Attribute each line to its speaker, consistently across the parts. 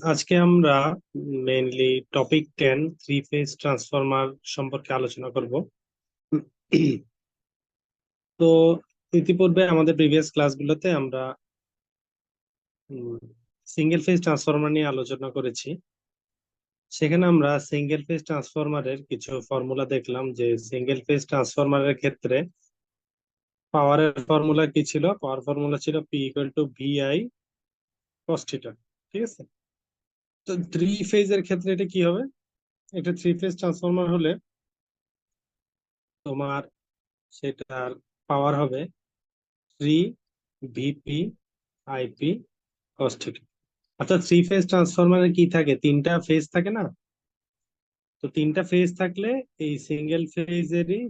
Speaker 1: আজকে আমরা mainly topic 10 three phase transformer সম্পর্কে আলোচনা করব। তো ইতিপূর্বে আমাদের প্রিভিয়াস ক্লাসগুলোতে আমরা সিঙ্গেল ফেজ ট্রান্সফরমার নিয়ে আলোচনা করেছি। সেখানে আমরা সিঙ্গেল ফেজ ট্রান্সফরমারের কিছু ফর্মুলা দেখলাম, যে সিঙ্গেল ফেজ ট্রান্সফরমারের ক্ষেত্রে পাওয়ারের ফর্মুলা কি ছিল? পাওয়ার ফর্মুলা ছিল P equal to VI cos theta. ঠিক আছে। তো থ্রি ফেজের ক্ষেত্রে এটা কি হবে? এটা থ্রি ফেজ ট্রান্সফরমার হলে তোমার সেটার পাওয়ার হবে 3 ভিপি আইপি কস থিটা। অর্থাৎ থ্রি ফেজ ট্রান্সফরমারে কি থাকে? তিনটা ফেজ থাকে না? তো তিনটা ফেজ থাকলে এই সিঙ্গেল ফেজেরই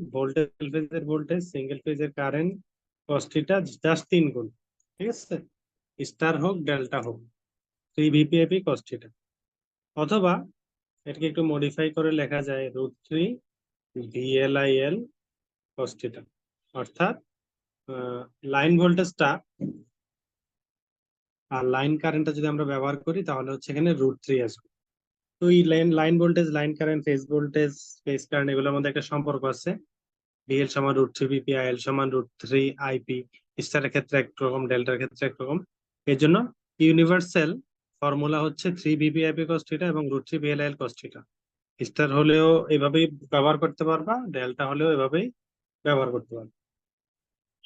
Speaker 1: ভোল্টেজ সিঙ্গেল ফেজের কারেন্ট কস থিটা জাস্ট 3 গুণ। ঠিক আছে, স্টার হোক ডেল্টা হোক, 3 ভিপি আইপি কস থিটা। অথবা এটাকে একটু মডিফাই করে লেখা যায় √3 VLIL কস থিটা। অর্থাৎ লাইন ভোল্টেজটা আর লাইন কারেন্টটা যদি আমরা ব্যবহার করি তাহলে হচ্ছে এখানে √3 আসবে। তো এই line line voltage, line current, phase voltage, phase current, এগুলোর মধ্যে একটা সম্পর্ক আছে। ভিএল সমান √3 ভিপি, আইএল সমান √3 আইপি। স্টারের ক্ষেত্রে একরকম, ডেল্টার ক্ষেত্রে একরকম। এর জন্য ইউনিভার্সাল ফর্মুলা হচ্ছে 3 ভিপি আইপি কস থিটা এবং √3 VLIL কস থিটা। স্টার হলেও এভাবেই ব্যবহার করতে পারবা, ডেল্টা হলেও এভাবেই ব্যবহার করতে পারবা।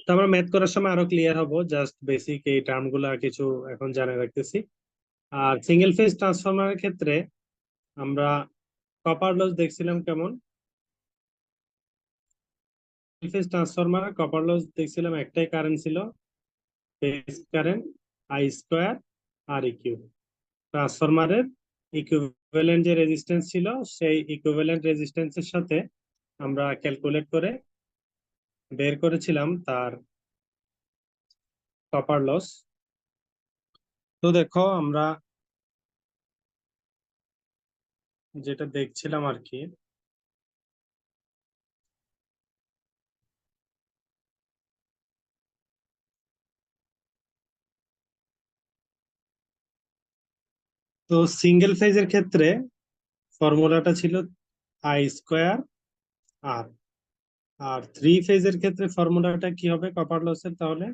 Speaker 1: তো আমরা ম্যাথ করার সময় আরো ক্লিয়ার হবো, জাস্ট বেসিক এই টার্ম গুলা কিছু এখন জানা রাখতেছি। আর সিঙ্গেল ফেজ ট্রান্সফরমারের ক্ষেত্রে আমরা কপার লস দেখছিলাম কেমন। Single phase transformer copper loss দেখছিলাম, একটাই কারেন্ট ছিল, phase current I square R EQ. ট্রান্সফরমারের ইকুইভ্যালেন্ট যে রেজিস্ট্যান্স ছিল, সেই ইকুইভ্যালেন্ট রেজিস্ট্যান্সের সাথে আমরা ক্যালকুলেট করে বের করেছিলাম তার কপার লস। তো দেখো আমরা যেটা দেখছিলাম আর কি, তো সিঙ্গেল ফেজের ক্ষেত্রে ফর্মুলাটা ছিল আই স্কোয়ার আর, আর থ্রি ফেজের ক্ষেত্রে ফর্মুলাটা কি হবে কপার লসের? তাহলে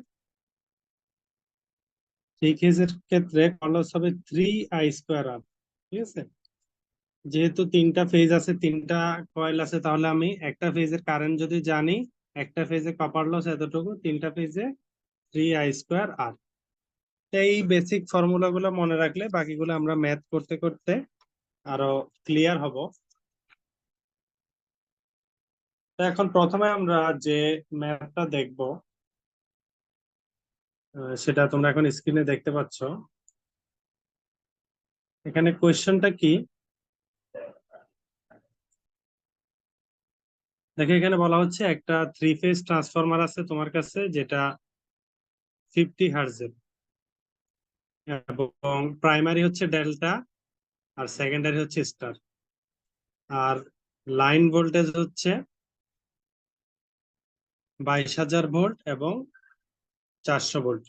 Speaker 1: থ্রি ফেজের ক্ষেত্রে কপার লস হবে 3 I স্কোয়ার আর। ঠিক আছে, যেহেতু তিনটা ফেজ আছে, তিনটা কয়েল আছে, তাহলে আমি একটা ফেজের কারেন্ট যদি জানি, একটা ফেজে কপার লস এতটুকু, তিনটা ফেজে 3 I স্কোয়ার আর। এই বেসিক ফর্মুলা গুলো মনে রাখলে বাকিগুলো আমরা ম্যাথ করতে করতে আরো ক্লিয়ার হব। তো এখন প্রথমে আমরা যে ম্যাথটা দেখব, সেটা তোমরা এখন স্ক্রিনে দেখতে পাচ্ছ। এখানে কোয়েশ্চেনটা কি দেখো, এখানে বলা হচ্ছে একটা থ্রি ফেজ ট্রান্সফরমার আছে তোমার কাছে, যেটা 50 হার্জের, এবং প্রাইমারি হচ্ছে ডেল্টা আর সেকেন্ডারি হচ্ছে স্টার। আর লাইন ভোল্টেজ হচ্ছে 22,000 ভোল্ট এবং 400 ভোল্ট।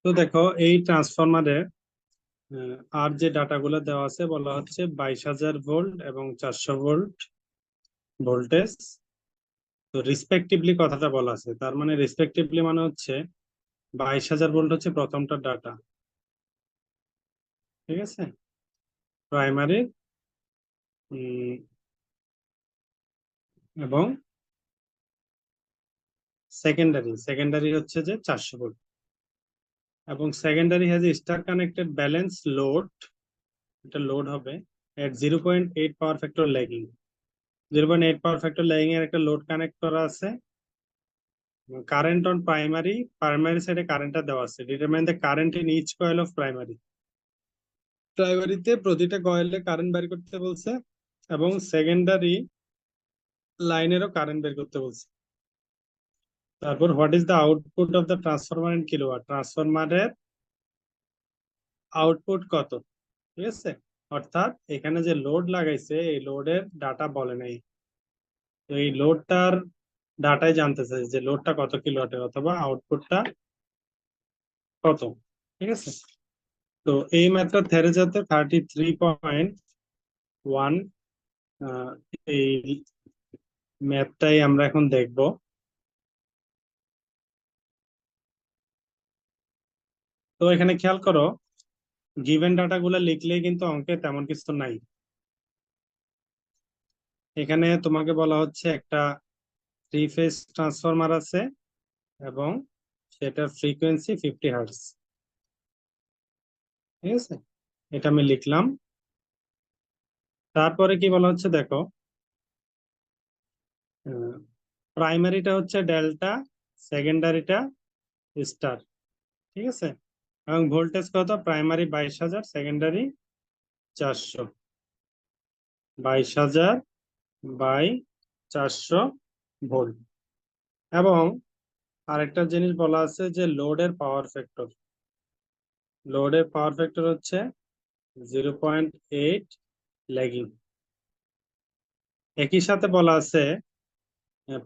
Speaker 1: তো দেখো এই ট্রান্সফরমারে আর যে ডাটাগুলো দেওয়া আছে, বলা হচ্ছে 22,000 ভোল্ট এবং 400 ভোল্ট ভোল্টেজ। তো রেসপেক্টিভলি কথাটা বলা আছে, তার মানে রেসপেক্টিভলি মানে হচ্ছে 22,000 ভোল্ট হচ্ছে প্রথমটা ডাটা। ঠিক আছে, প্রাইমারি এবং সেকেন্ডারি হচ্ছে যে 400 ভোল্ট। এবং secondary has star connected balance load, এটা লোড হবে এট 0.8 power factor lagging. 0.8 power factor lagging এর একটা লোড কানেক্ট করা আছে। কারেন্ট অন প্রাইমারি সাইডে কারেন্টটা দেওয়া আছে। Determine the current in each coil of প্রাইমারিতে প্রতিটা কয়েলে কারেন্ট বের করতে বলছে, এবং সেকেন্ডারি লাইনেরও কারেন্ট বের করতে বলছে। তারপর what is the output of the transformer in kilowatt, ট্রান্সফরমারের আউটপুট কত? ঠিক আছে, অর্থাৎ এখানে যে লোড লাগাইছে এই লোডের ডাটা বলে নাই। তো এই লোডটার ডাটাই জানতে চাই যে লোডটা কত কিলোওয়াটের অথবা আউটপুটটা কত। ঠিক আছে, তো এই ম্যাথটা থেরেজাতে 33.1 এই ম্যাথটাই আমরা এখন দেখব। তো এখানে খেয়াল করো, গিভেন ডাটা গুলো লিখলেই কিন্তু অঙ্কে তেমন কিছু নাই। এখানে তোমাকে বলা হচ্ছে একটা থ্রি ফেজ ট্রান্সফরমার আছে এবং সেটার ফ্রিকোয়েন্সি 50 হার্টজ। ঠিক আছে, এটা আমি লিখলাম। তারপরে কি বলা হচ্ছে দেখো, প্রাইমারিটা হচ্ছে ডেল্টা, সেকেন্ডারিটা স্টার। ঠিক আছে, এবং ভোল্টেজ কত? Primary 22,000, secondary 400। 22,000 by 400 volt. এবং আরেকটা জিনিস বলা আছে যে লোডের পাওয়ার ফ্যাক্টর। লোডের পাওয়ার ফ্যাক্টর হচ্ছে 0.8 ল্যাগিং। একই সাথে বলা আছে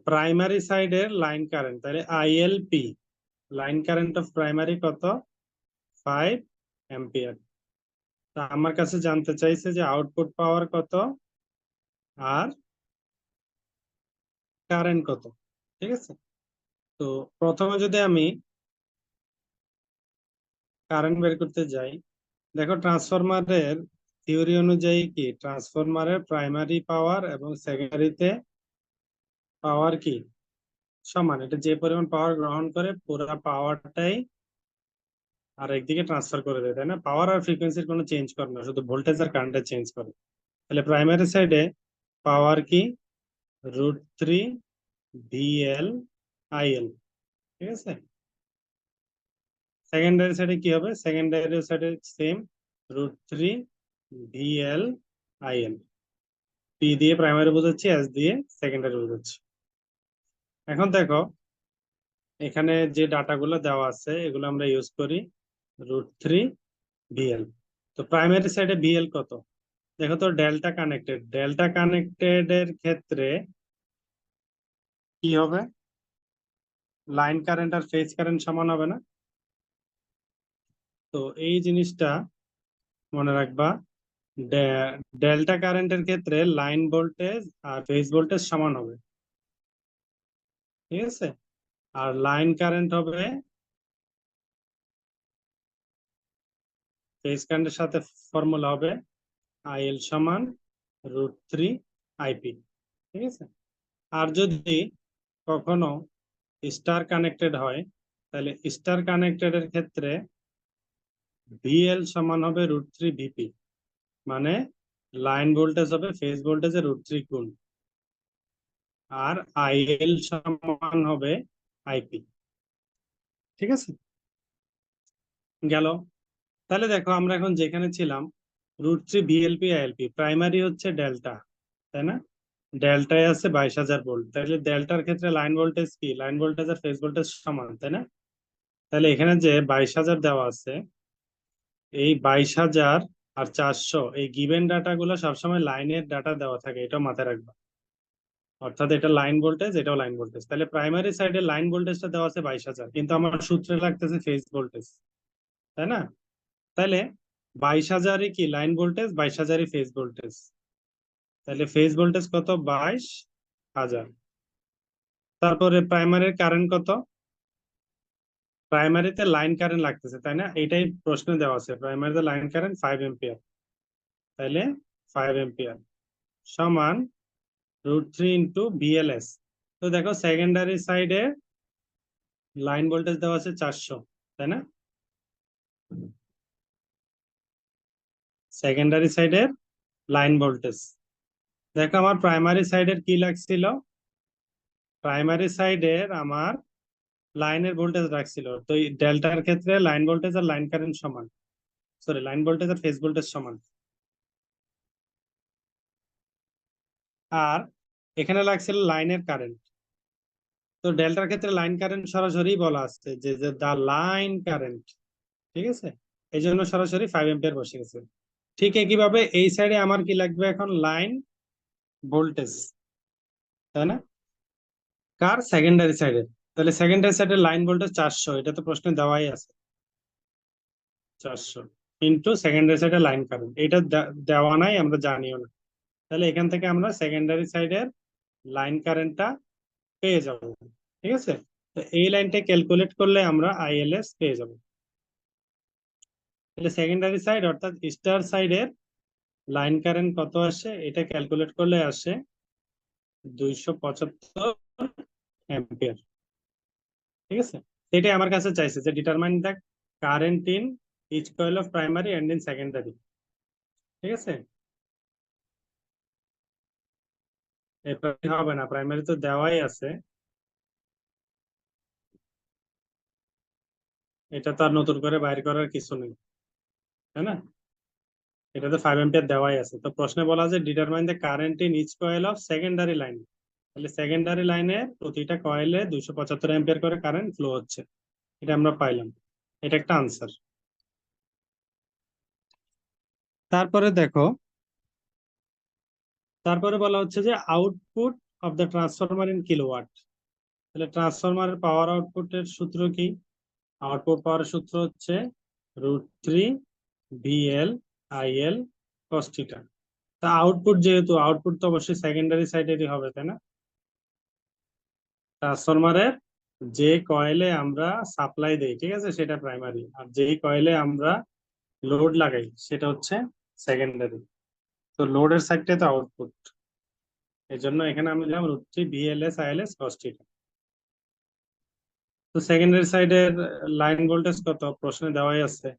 Speaker 1: প্রাইমারি সাইডের লাইন কারেন্ট, তাহলে ILP, line current of primary কত? 5 অ্যাম্পিয়ার। তা আমার কাছে জানতে চাইছে যে আউটপুট পাওয়ার কত আর কারেন্ট কত। ঠিক আছে, তো প্রথমে যদি আমি কারেন্ট বের করতে যাই, দেখো ট্রান্সফরমারের থিওরি অনুযায়ী কি ট্রান্সফরমারের প্রাইমারি পাওয়ার এবং সেকেন্ডারিতে পাওয়ার কি সমান। এটা যে পরিমাণ পাওয়ার গ্রহণ করে পুরো পাওয়ারটাই আর একদিকে ট্রান্সফার করে দেয়, তাই না? পাওয়ার আর ফ্রিকোয়েন্সির কোনো চেঞ্জ করে না, শুধু ভোল্টেজ আর কারেন্টের চেঞ্জ করে। তাহলে প্রাইমারি সাইডে পাওয়ার কি? √3 VL IL। ঠিক আছে, সেকেন্ডারি সাইডে কি হবে? সেকেন্ডারি সাইডে সেম, √3 VL IL। পি দিয়ে প্রাইমারি বোঝাচ্ছি, এস দিয়ে সেকেন্ডারি বোঝাচ্ছি। এখন দেখো, এখানে যে ডাটাগুলো দেওয়া আছে এগুলো আমরা ইউজ করি। √3 VL। তো প্রাইমারি সাইডে VL কত? দেখো তো, ডেল্টা কানেক্টেড, ডেল্টা কানেক্টেড এর ক্ষেত্রে কি হবে? লাইন কারেন্ট আর ফেজ কারেন্ট সমান হবে না? তো এই জিনিসটা মনে রাখবা, ডেল্টা কারেন্টের ক্ষেত্রে লাইন ভোল্টেজ আর ফেজ ভোল্টেজ সমান হবে। ঠিক আছে, আর লাইন কারেন্ট হবে ফেজ কারেন্টের সাথে, ফর্মুলা হবে IL সমান √3 IP। ঠিক আছে, আর যদি কখনো স্টার কানেক্টেড হয়, তাহলে স্টার কানেক্টেড এর ক্ষেত্রে VL সমান হবে √3 VP। মানে লাইন ভোল্টেজ হবে ফেজ ভোল্টেজের √3 গুণ, আর IL সমান হবে IP। ঠিক আছে, গেল। তাহলে দেখো, আমরা এখন যেখানে ছিলাম, √3 VLP ILP, প্রাইমারি হচ্ছে ডেল্টা, তাই না? ডেল্টায় আছে 22,000 ভোল্ট, তাহলে ডেল্টার ক্ষেত্রে লাইন ভোল্টেজ কি? লাইন ভোল্টেজ আর ফেজ ভোল্টেজ সমান, তাই না? তাহলে এখানে যে 22,000 দেওয়া আছে, এই 22,000 আর 400, এই গিভেন ডাটা গুলো সবসময় লাইনের ডাটা দেওয়া থাকে, এটা মাথায় রাখবা। অর্থাৎ এটা লাইন ভোল্টেজ, এটাও লাইন ভোল্টেজ। তাহলে প্রাইমারি সাইডে লাইন ভোল্টেজটা দেওয়া আছে 22,000, কিন্তু আমার সূত্রে লাগতেছে ফেজ ভোল্টেজ, তাই না? তাহলে 22,000ই কি লাইন ভোল্টেজ, 22,000ই ফেজ ভোল্টেজ। তাহলে ফেজ ভোল্টেজ কত? 22,000। তারপরে প্রাইমারির কারেন্ট কত? প্রাইমারিতে লাইন কারেন্ট লাগতেছে, তাই না? এটাই প্রশ্নে দেওয়া আছে, প্রাইমারিতে লাইন কারেন্ট 5 অ্যাম্পিয়ার। তাহলে 5 অ্যাম্পিয়ার সমান √3 ইন্টু VLS। তো দেখো, সেকেন্ডারি সাইডে লাইন ভোল্টেজ দেওয়া আছে 400, তাই না? সেকেন্ডারি সাইডের লাইন ভোল্টেজ। দেখো, আমার প্রাইমারি সাইডের কি লাগছিল? প্রাইমারি সাইডের আমার লাইনের ভোল্টেজ রাখছিল, তো এই ডেল্টার ক্ষেত্রে লাইন ভোল্টেজ আর লাইন কারেন্ট সমান, সরি, লাইন ভোল্টেজ আর ফেজ ভোল্টেজ সমান। আর এখানে লাগছিল লাইনের কারেন্ট। তো ডেল্টার ক্ষেত্রে লাইন কারেন্ট সরাসরি বলা আছে যে দা লাইন কারেন্ট। ঠিক আছে, এই জন্য সরাসরি 5 অ্যাম্পিয়ার বসে গেছে। ঠিক একইভাবে এই সাইডে আমার কি লাগবে এখন? লাইন ভোল্টেজ, তাই না? কার? সেকেন্ডারি সাইডে। তাহলে সেকেন্ডারি সাইডে লাইন ভোল্টেজ 400, এটা তো প্রশ্নে দেওয়াই আছে 400। ইন্টু সেকেন্ডারি সাইডে লাইন কারেন্ট, এটা দেওয়া নাই, আমরা জানিও না। তাহলে এখান থেকে আমরা সেকেন্ডারি সাইডের লাইন কারেন্টটা পেয়ে যাব। ঠিক আছে, তো এই লাইনটা ক্যালকুলেট করলে আমরা আইএলএস পেয়ে যাব। তাহলে সেকেন্ডারি সাইড অর্থাৎ স্টার সাইডের লাইন কারেন্ট কত আসে, এটা ক্যালকুলেট করলে আসে 275 অ্যাম্পিয়ার। ঠিক আছে, এটাই আমার কাছে চাইছে যে determine the current in each coil of primary and in secondary. ঠিক আছে, হবে না, প্রাইমারি তো দেওয়াই আছে, এটা তো আর নতুন করে বাইর করার কিছু নেই, তাই না? এটা তো 5 এম্পিয়ার দেওয়াই আছে। তো প্রশ্নে বলা যে determine the current in each coil of secondary line, তাহলে সেকেন্ডারি লাইনে প্রতিটা কয়েলে 275 অ্যাম্পিয়ার করে কারেন্ট ফ্লো হচ্ছে, এটা আমরা পাইলাম। এটা একটা আনসার। তারপরে দেখো, তারপরে বলা হচ্ছে যে output of the transformer in kilowatt. তাহলে ট্রান্সফরমারের পাওয়ার আউটপুটের সূত্র কি? আউটপুট পাওয়ার সূত্র হচ্ছে √3 VL IL cos থিটা। তা আউটপুট, যেহেতু আউটপুট তো অবশ্যই সেকেন্ডারি সাইডেরই হবে, তাই না? ট্রান্সফরমারের যে কয়েলে আমরা সাপ্লাই দেই, ঠিক আছে, সেটা প্রাইমারি, আর যেই কয়েলে আমরা লোড লাগাই সেটা হচ্ছে সেকেন্ডারি। তো লোডের সাইডটা তো আউটপুট, এই জন্য এখানে আমি দিলাম √3 VLS ILS cos থিটা। তো সেকেন্ডারি সাইডের লাইন ভোল্টেজ কত প্রশ্নে দেওয়াই আছে,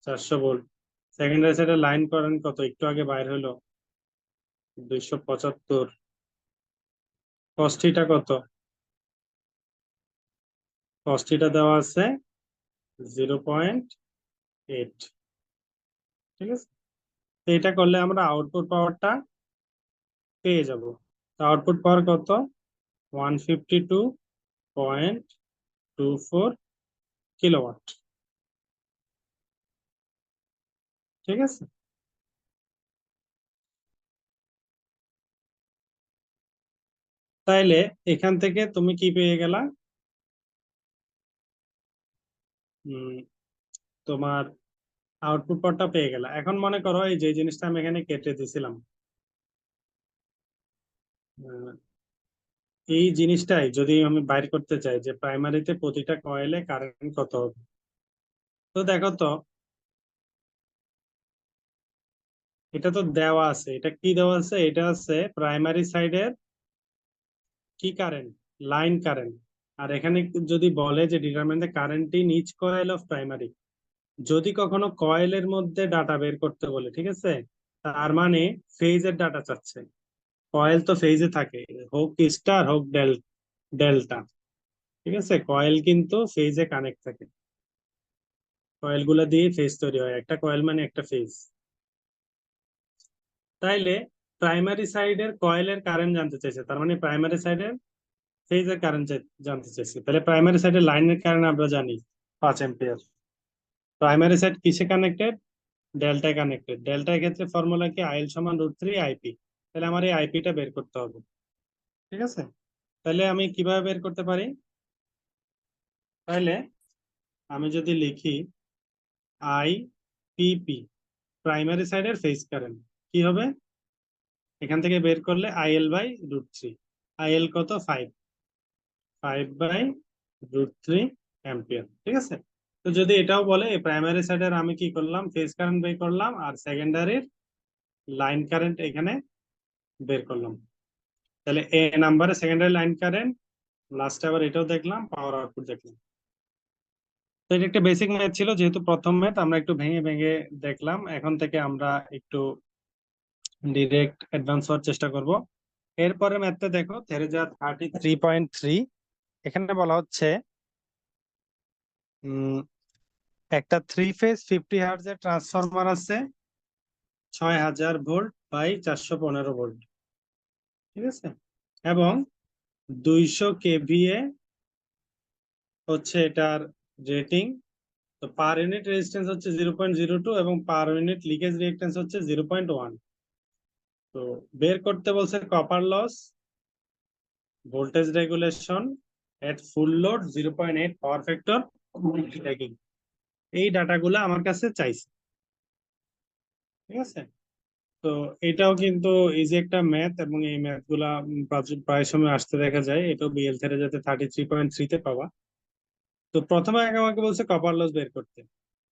Speaker 1: 400 ভোল্ট। সেকেন্ডারি সাইডের লাইন কারেন্ট কত একটু আগে বাইর হলো, 275। cos থিটা কত? cos থিটা দেওয়া আছে 0.8। ঠিক আছে, তো এটা করলে আমরা আউটপুট পাওয়ারটা পেয়ে যাব। আউটপুট পাওয়ার কত? 152.24 কিলোওয়াট। ঠিক আছে, তাইলে এখান থেকে তুমি কি পেয়ে গেলা? উম, তোমার আউটপুট পাওয়ারটা পেয়ে গেলা। এখন মনে করো এই যে জিনিসটা আমি এখানে কেটে দিছিলাম, আহ, এই জিনিসটাই যদি আমি বাইর করতে চাই যে প্রাইমারিতে প্রতিটা কয়েলে কারেন্ট কত হবে, তো দেখো তো, এটা তো দেওয়া আছে, এটা কি দেওয়া আছে, এটা আছে প্রাইমারি সাইডের কি কারেন্ট, লাইন কারেন্ট। আর এখানে যদি বলে যে determine the current in each coil of primary, যদি কখনো কয়েলের মধ্যে ডাটা বের করতে বলে, ঠিক আছে, তার মানে ফেজের ডাটা চাচ্ছে। কয়েল তো ফেজে থাকে, হোক স্টার হোক ডেল্টা। ঠিক আছে, কয়েল কিন্তু ফেজে কানেক্ট থাকে, কয়েল গুলা দিয়ে ফেজ তৈরি হয়, একটা কয়েল মানে একটা ফেজ। তাইলে প্রাইমারি সাইডের কয়েলের কারেন্ট জানতে চাইছে, তার মানে প্রাইমারি সাইডের ফেজের কারেন্ট জানতে চাইছে। তাহলে প্রাইমারি সাইডের লাইনের কারেন্ট আমরা জানি 5 এম্পিয়ার। প্রাইমারি সাইড কিসে কানেক্টেড? ডেল্টায় কানেক্টেড। ডেল্টার ক্ষেত্রে ফর্মুলা কি? আইএল সমান √3 আইপি। তাহলে আমার এই আইপিটা বের করতে হবে। ঠিক আছে, তাহলে আমি কিভাবে বের করতে পারি? তাহলে আমি যদি লিখি আইপিপি, প্রাইমারি সাইডের ফেজ কারেন্ট, কি হবে? এখান থেকে বের করলে IL/√3। আইএল কত? 5। 5/√3 অ্যাম্পিয়ার। ঠিক আছে, তো যদি এটাও বলে প্রাইমারি সাইডের আমি কি করলাম, ফেজ কারেন্ট বের করলাম, আর সেকেন্ডারির লাইন কারেন্ট এখানে বের করলাম। তাহলে এ নাম্বারে সেকেন্ডারি লাইন কারেন্ট, লাস্টে আবার এটাও দেখলাম, পাওয়ার আউটপুট দেখলাম। তো এটা একটা বেসিক ম্যাথ ছিল, যেহেতু প্রথম ম্যাথ আমরা একটু ভেঙে ভেঙে দেখলাম, এখন থেকে আমরা একটু ডিরেক্ট অ্যাডভান্স হওয়ার চেষ্টা করব। এরপরে ম্যাথটা দেখো, থেরেজা 33.3। এখানে বলা হচ্ছে উম একটা 3 ফেজ 50 হার্জ এর ট্রান্সফরমার আছে, 6000 ভোল্ট বাই 415 ভোল্ট। ঠিক আছে, এবং 200 KVA হচ্ছে এটার রেটিং। তো পার ইউনিট রেজিস্ট্যান্স হচ্ছে 0.02 এবং পার ইউনিট লিকেজ রিঅ্যাকট্যান্স হচ্ছে 0.1। তো বের করতে বলছে copper loss, voltage regulation at full load, 0.8 power factor, ট্যাগিং। এই ডাটাগুলো আমার কাছে চাইছে। ঠিক আছে। তো এটাও কিন্তু এই যে একটা ম্যাথ, এবং এই ম্যাথ গুলা প্রায় সময় আসতে দেখা যায়, এটাও বিএল থেকে যাতে 33.3-তে পাওয়া। তো প্রথমে আগে আমাকে বলছে কপার লস বের করতে।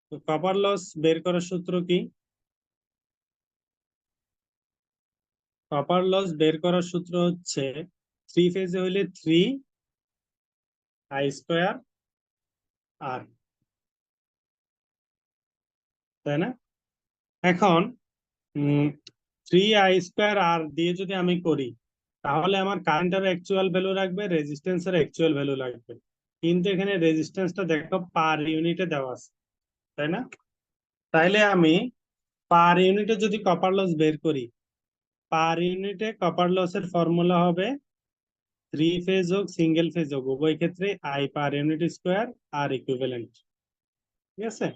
Speaker 1: তো কপার লস বের করার সূত্র কি? কপার লস বের করার সূত্র হচ্ছে থ্রি ফেজে হইলে 3 I² আর, তাই না? এখন 3 I² আর দিয়ে যদি আমি করি, তাহলে আমার কারেন্টের অ্যাকচুয়াল ভ্যালু লাগবে, রেজিস্ট্যান্সের অ্যাকচুয়াল ভ্যালু লাগবে। কিন্তু এখানে রেজিস্ট্যান্সটা দেখো পার ইউনিটে দেওয়া আছে, তাই না? তাইলে আমি পার ইউনিটে যদি কপার লস বের করি, পার ইউনিটে কপার লসের ফর্মুলা হবে থ্রি ফেজ হোক সিঙ্গেল ফেজ হোক উভয় ক্ষেত্রে I per unit square R equivalent. ঠিক আছে।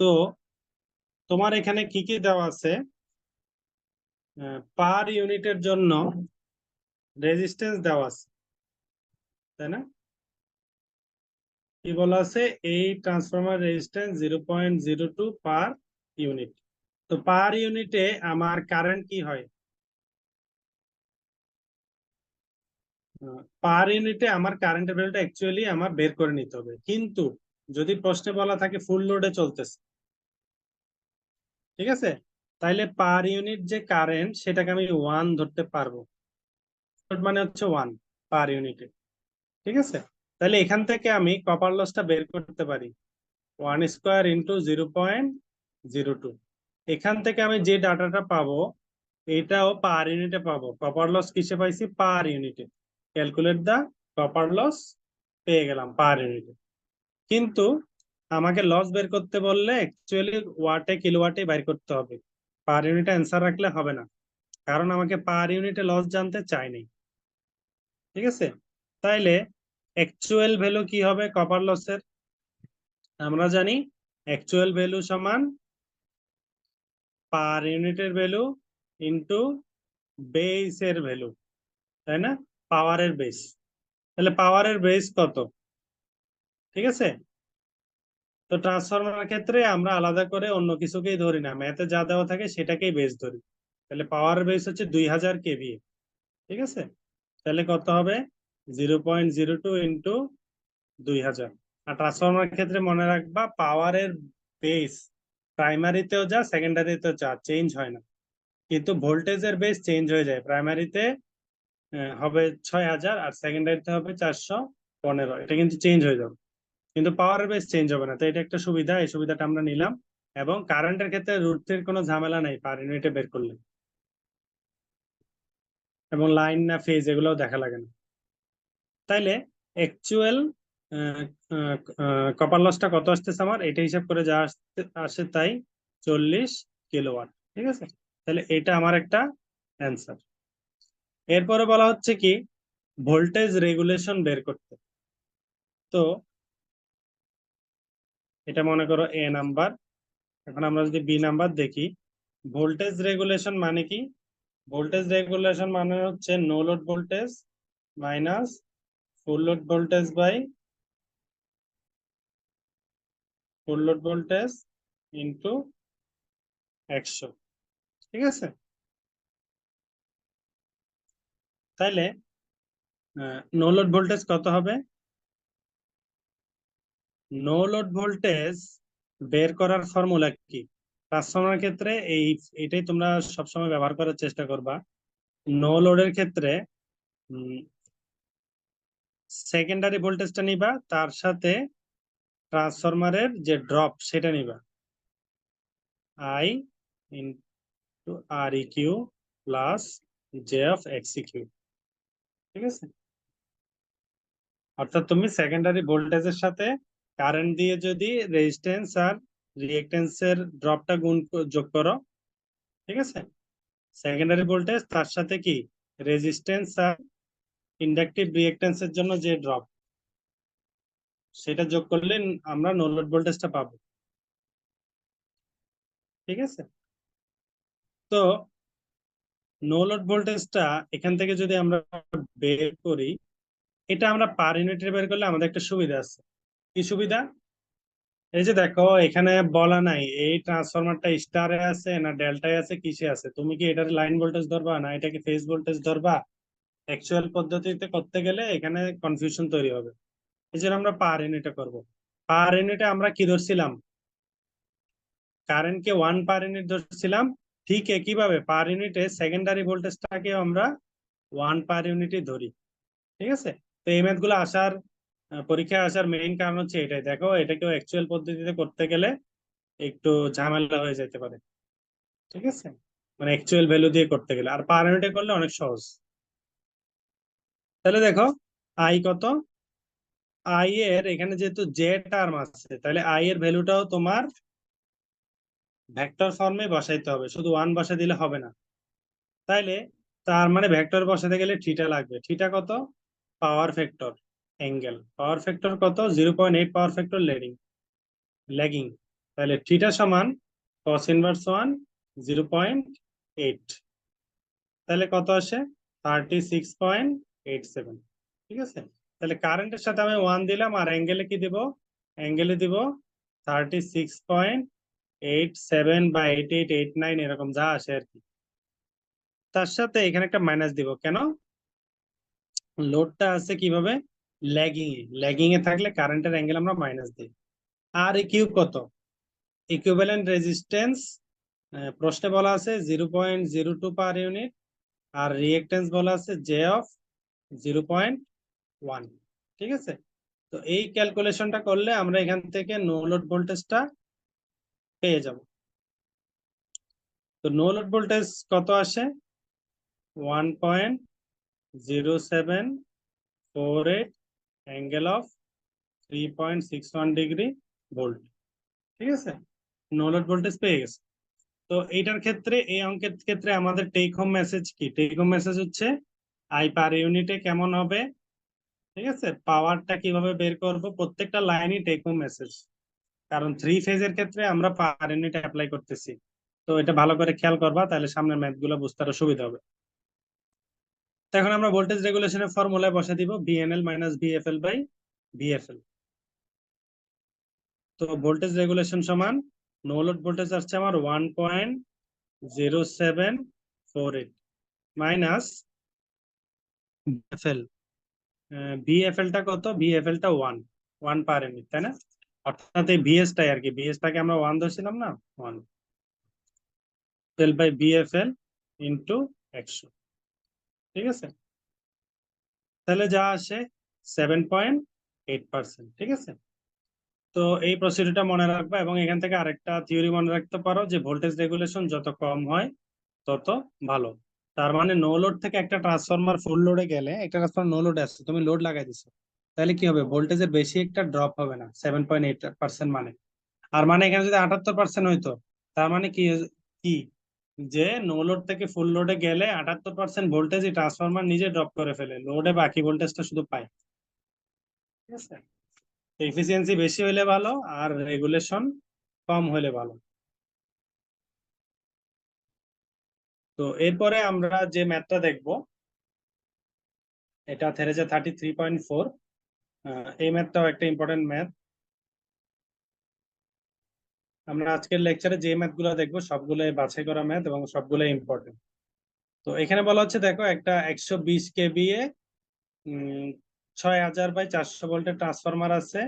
Speaker 1: তো তোমার এখানে কি কি দেওয়া আছে? পার ইউনিটের জন্য রেজিস্ট্যান্স দেওয়া আছে, তাই না? কি বলা আছে? এই ট্রান্সফরমার রেজিস্ট্যান্স 0.02 পার ইউনিট। তো পার ইউনিটে আমার কারেন্ট কি হয়? পার ইউনিটে আমার কারেন্টের ভ্যালুটা অ্যাকচুয়ালি আমার বের করে নিতে হবে, কিন্তু যদি প্রশ্নে বলা থাকে ফুল লোডে চলতেছে, ঠিক আছে, তাইলে পার ইউনিট যে কারেন্ট সেটাকে আমি 1 ধরতে পারবো। মানে হচ্ছে 1 পার ইউনিটে। ঠিক আছে। তাহলে এখান থেকে আমি কপার লসটা বের করতে পারি 1² × 0.02। এখান থেকে আমি যে ডাটাটা পাবো এটাও পার ইউনিটে পাবো। কপার লস কিসে পাইছি? পার ইউনিটে। ক্যালকুলেট দা কপার লস, পেয়ে গেলাম পার ইউনিটে। কিন্তু আমাকে লস বের করতে বললে অ্যাকচুয়ালি ওয়াটে কিলোওয়াটে বের করতে হবে, পার ইউনিটে অ্যান্সার রাখলে হবে না, কারণ আমাকে পার ইউনিটে লস জানতে চাইনি। ঠিক আছে। তাইলে অ্যাকচুয়াল ভ্যালু কি হবে কপার লসের? আমরা জানি অ্যাকচুয়াল ভ্যালু সমান পার ইউনিটের ভ্যালু ইন্টু বেসের ভ্যালু, তাই না? পাওয়ারের বেস। তাহলে পাওয়ারের বেস কত? ঠিক আছে। তো ট্রান্সফরমারের ক্ষেত্রে আমরা আলাদা করে অন্য কিছুকেই ধরি না, ম্যাথে যা দেওয়া থাকে সেটাকেই বেস ধরি। তাহলে পাওয়ার বেস হচ্ছে 2000 kVA। ঠিক আছে। তাহলে কত হবে? 0.02 ইন্টু 2000। আর ট্রান্সফরমার ক্ষেত্রে মনে রাখবা পাওয়ারের বেস প্রাইমারিতেও যা সেকেন্ডারিতেও যা চেঞ্জ হয় না, কিন্তু ভোল্টেজের বেস চেঞ্জ হয়ে যায়। প্রাইমারিতে হবে 6000 আর সেকেন্ডারিতে হবে 415, এটা কিন্তু চেঞ্জ হয়ে যাবে, কিন্তু পাওয়ারের বেস চেঞ্জ হবে না। তো এটা একটা সুবিধা, এই সুবিধাটা আমরা নিলাম। এবং কারেন্টের ক্ষেত্রে রুটের কোনো ঝামেলা নাই পার ইউনিটে বের করলে, এবং লাইন না ফেজ এগুলোও দেখা লাগে না। তাইলে অ্যাকচুয়াল কপার লসটা কত আসতেছে আমার, এটা হিসাব করে যা আসে তাই 40 কিলোওয়াট। ঠিক আছে। তাহলে এটা আমার একটা অ্যান্সার। এরপরে বলা হচ্ছে কি ভোল্টেজ রেগুলেশন বের করতে। তো এটা মনে করো এ নাম্বার। এখন আমরা যদি বি নাম্বার দেখি, ভোল্টেজ রেগুলেশন মানে কি? ভোল্টেজ রেগুলেশন মানে হচ্ছে no load voltage minus full load voltage by full load voltage into 100। ঠিক আছে। তাইলে নো লোড ভোল্টেজ কত হবে? নো লোড ভোল্টেজ বের করার ফর্মুলা কি? ট্রান্সফরমার ক্ষেত্রে এটাই তোমরা সবসময় ব্যবহার করার চেষ্টা করবা। নো লোডের ক্ষেত্রে সেকেন্ডারি ভোল্টেজটা নিবা, তার সাথে ট্রান্সফরমারের যে ড্রপ সেটা নিবা, I into R E Q plus J of X E Q. ঠিক আছে। অর্থাৎ তুমি সেকেন্ডারি ভোল্টেজের সাথে কারেন্ট দিয়ে যদি রেজিস্ট্যান্স আর রিঅ্যাকট্যান্সের ড্রপটা যোগ করো, ঠিক আছে, সেকেন্ডারি ভোল্টেজ তার সাথে কি রেজিস্ট্যান্স আর ইন্ডাকটিভ রিঅ্যাকট্যান্সের জন্য যে ড্রপ, সেটা যোগ করলে আমরা নো লোড ভোল্টেজটা পাবো। ঠিক আছে। তো নো লোড ভোল্টেজটা এখান থেকে যদি আমরা বের করি, এটা আমরা পার ইউনিটে বের করলে আমাদের একটা সুবিধা আছে। কি সুবিধা? এই যে দেখো এখানে বলা নাই এই ট্রান্সফরমারটা স্টারে আছে না ডেল্টায় আছে কিসে আছে, তুমি কি এটার লাইন ভোল্টেজ ধরবা না এটাকে ফেজ ভোল্টেজ ধরবা। অ্যাকচুয়াল পদ্ধতিতে করতে গেলে এখানে কনফিউশন তৈরি হবে। এই জন্য আমরা পার ইউনিটে করব। পার ইউনিটে আমরা কি ধরছিলাম, কারেন্টকে 1 পার ইউনিট ধরছিলাম। ঠিক একইভাবে পার ইউনিটে সেকেন্ডারি ভোল্টেজটাকে আমরা 1 পার ইউনিটই ধরি। ঠিক আছে। তো এই ম্যাথ গুলো আসার পরীক্ষায় আসার মেইন কারণ হচ্ছে এটাই। দেখো এটাকেও অ্যাকচুয়াল পদ্ধতিতে করতে গেলে একটু ঝামেলা হয়ে যেতে পারে। ঠিক আছে, মানে অ্যাকচুয়াল ভ্যালু দিয়ে করতে গেলে, আর পার ইউনিটে করলে অনেক সহজ। তাহলে দেখো আই কত, আই এর এখানে যেহেতু জে টার্ম আছে তাহলে আই এর ভ্যালুটাও তোমার ভেক্টর ফর্মে বসাইতে হবে, শুধু ওয়ান বসা দিলে হবে না। তাইলে তার মানে ভেক্টর বসাতে গেলে থিটা লাগবে। থিটা কত, পাওয়ার ফ্যাক্টর অ্যাঙ্গেল, পাওয়ার ফ্যাক্টর কত 0.8 পাওয়ার ফ্যাক্টর ল্যাগিং। তাহলে থিটা সমান cos ইনভার্স 1 0.8, তাহলে কত আসে 36.87। ঠিক আছে, তাহলে কারেন্টের সাথে আমি 1 দিলাম আর অ্যাঙ্গেলে কি দিব, অ্যাঙ্গেলে দিব 36.87 বা 8889 এরকম যা আসে আর কি। তার সাথে এখানে একটা মাইনাস দিব কেন, লোডটা আছে কিভাবে ল্যাগিং এ, ল্যাগিং এ থাকলে কারেন্টের অ্যাঙ্গেল আমরা মাইনাস দিই। আর এই কিউব কত, ইকুইভ্যালেন্ট রেজিস্ট্যান্স প্রশ্নে বলা আছে 0.02 পার ইউনিট, আর রিঅ্যাকট্যান্স বলা আছে জে অফ 0.1। ঠিক আছে, তো এই ক্যালকুলেশনটা করলে আমরা এখান থেকে নো লোড ভোল্টেজটা পেয়ে যাব। তো নো লোড ভোল্টেজ কত আসে 1.0748 অ্যাঙ্গেল অফ 3.61 ডিগ্রি ভোল্ট। ঠিক আছে, নো লোড ভোল্টেজ পেয়ে গেছে। তো এইটার ক্ষেত্রে এই অঙ্কের ক্ষেত্রে আমাদের টেক হোম মেসেজ কি, টেক হোম মেসেজ হচ্ছে আই পার ইউনিটে কেমন হবে। ঠিক আছে, পাওয়ারটা কিভাবে বের করব, প্রত্যেকটা লাইনই টেক হোম মেসেজ, কারণ থ্রি ফেজের ক্ষেত্রে আমরা পার ইউনিট অ্যাপ্লাই করতেছি। তো এটা ভালো করে খেয়াল করবা, তাহলে সামনের ম্যাথ গুলো বুঝতে আরো সুবিধা হবে। তো এখন আমরা ভোল্টেজ রেগুলেশনের ফর্মুলায় বসে দিব ভিএনএল মাইনাস ভিএফএল বাই ভিএফএল। তো ভোল্টেজ রেগুলেশন সমান নো লোড ভোল্টেজ আসছে আমার 1.0748 মাইনাস ভিএফএল। ভিএফএল টা কত, ভিএফএল টা 1 পার ইউনিট, তাই না? অর্থাৎ এই ভিএস টাই আর কি, ভিএস টাকে আমরা 1 ধরছিলাম না, 1 এল বাই ভিএফএল ইন্টু 100। ঠিক আছে, তাহলে যা আসে 7.8%। ঠিক আছে, তো এই প্রসিডিউরটা মনে রাখবা, এবং এখান থেকে আরেকটা থিওরি মনে রাখতে পারো যে ভোল্টেজ রেগুলেশন যত কম হয় তত ভালো। তার মানে নো লোড থেকে একটা ট্রান্সফরমার ফুল লোডে গেলে, একটা ট্রান্সফরমার নো লোডে আসছে তুমি লোড লাগাই দিছো, তাহলে কি হবে, ভোল্টেজের বেশি একটা ড্রপ হবে না 7.8%। মানে আর মানে এখানে যদি 78% হইতো, তার মানে কি কি যে নো লোড থেকে ফুল লোডে গেলে 78% ভোল্টেজ ট্রান্সফরমার নিজে ড্রপ করে ফেলে, লোডে বাকি ভোল্টেজটা শুধু পায়। ঠিক আছে, এফিসিয়েন্সি বেশি হলে ভালো আর রেগুলেশন কম হলে ভালো। তো এরপরে আমরা যে ম্যাথটা দেখবো এটা থেরেজা 33.4। এই ম্যাথটাও একটা ইম্পর্টেন্ট ম্যাথ। আমরা আজকের লেকচারে যে ম্যাথ গুলো দেখবো সবগুলোই বাছাই করা ম্যাথ এবং সবগুলোই ইম্পর্টেন্ট। তো এখানে বলা হচ্ছে দেখো একটা 120 কেভিএ 6000/400 ভোল্টের ট্রান্সফরমার আছে,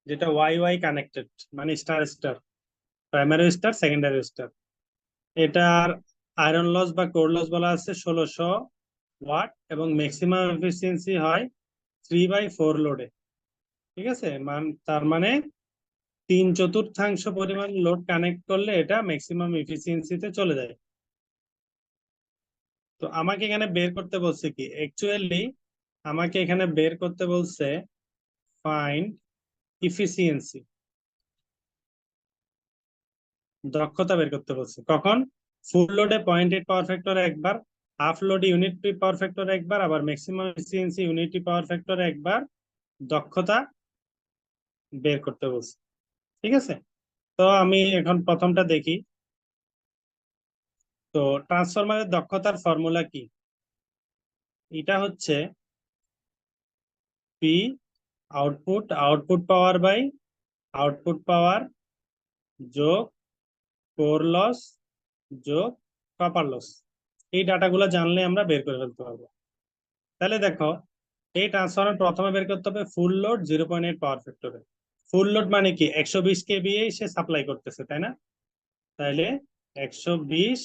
Speaker 1: যেটা ওয়াই ওয়াই কানেক্টেড, মানে star star, primary star secondary star. এটার আয়রন লস বা কোর লস বলা আছে 1600 ওয়াট, এবং ম্যাক্সিমাম এফিসিয়েন্সি হয় 3/4 লোডে। ঠিক আছে, তার মানে 3/4 পরিমাণ লোড কানেক্ট করলে এটা ম্যাক্সিমাম এফিসিয়েন্সিতে চলে যায়। তো আমাকে এখানে বের করতে বলছে কি, অ্যাকচুয়ালি আমাকে এখানে বের করতে বলছে ফাইন্ড ইফিসিয়েন্সি, দক্ষতা বের করতে বলছে। কখন, ফুল লোডে 0.8 পাওয়ার ফ্যাক্টর একবার, হাফ লোডে ইউনিটি পাওয়ার ফ্যাক্টর একবার, আবার maximum efficiency unity power factor একবার দক্ষতা বের করতে বলছে। ঠিক আছে, তো আমি এখন প্রথমটা দেখি। তো ট্রান্সফরমারের দক্ষতার ফর্মুলা কি, এটা হচ্ছে P output power by output power যোগ কোর লস যোগ কপার লস। এই ডাটাগুলো জানলে আমরা বের করে ফেলতে পারবো। তাহলে দেখো, এই ট্রান্সফরমার প্রথমে বের করতে হবে ফুল লোড 0.8 পাওয়ার ফ্যাক্টরে। ফুল লোড মানে কি 120 কেভিএ সে সাপ্লাই করতেছে, তাই না? তাহলে 120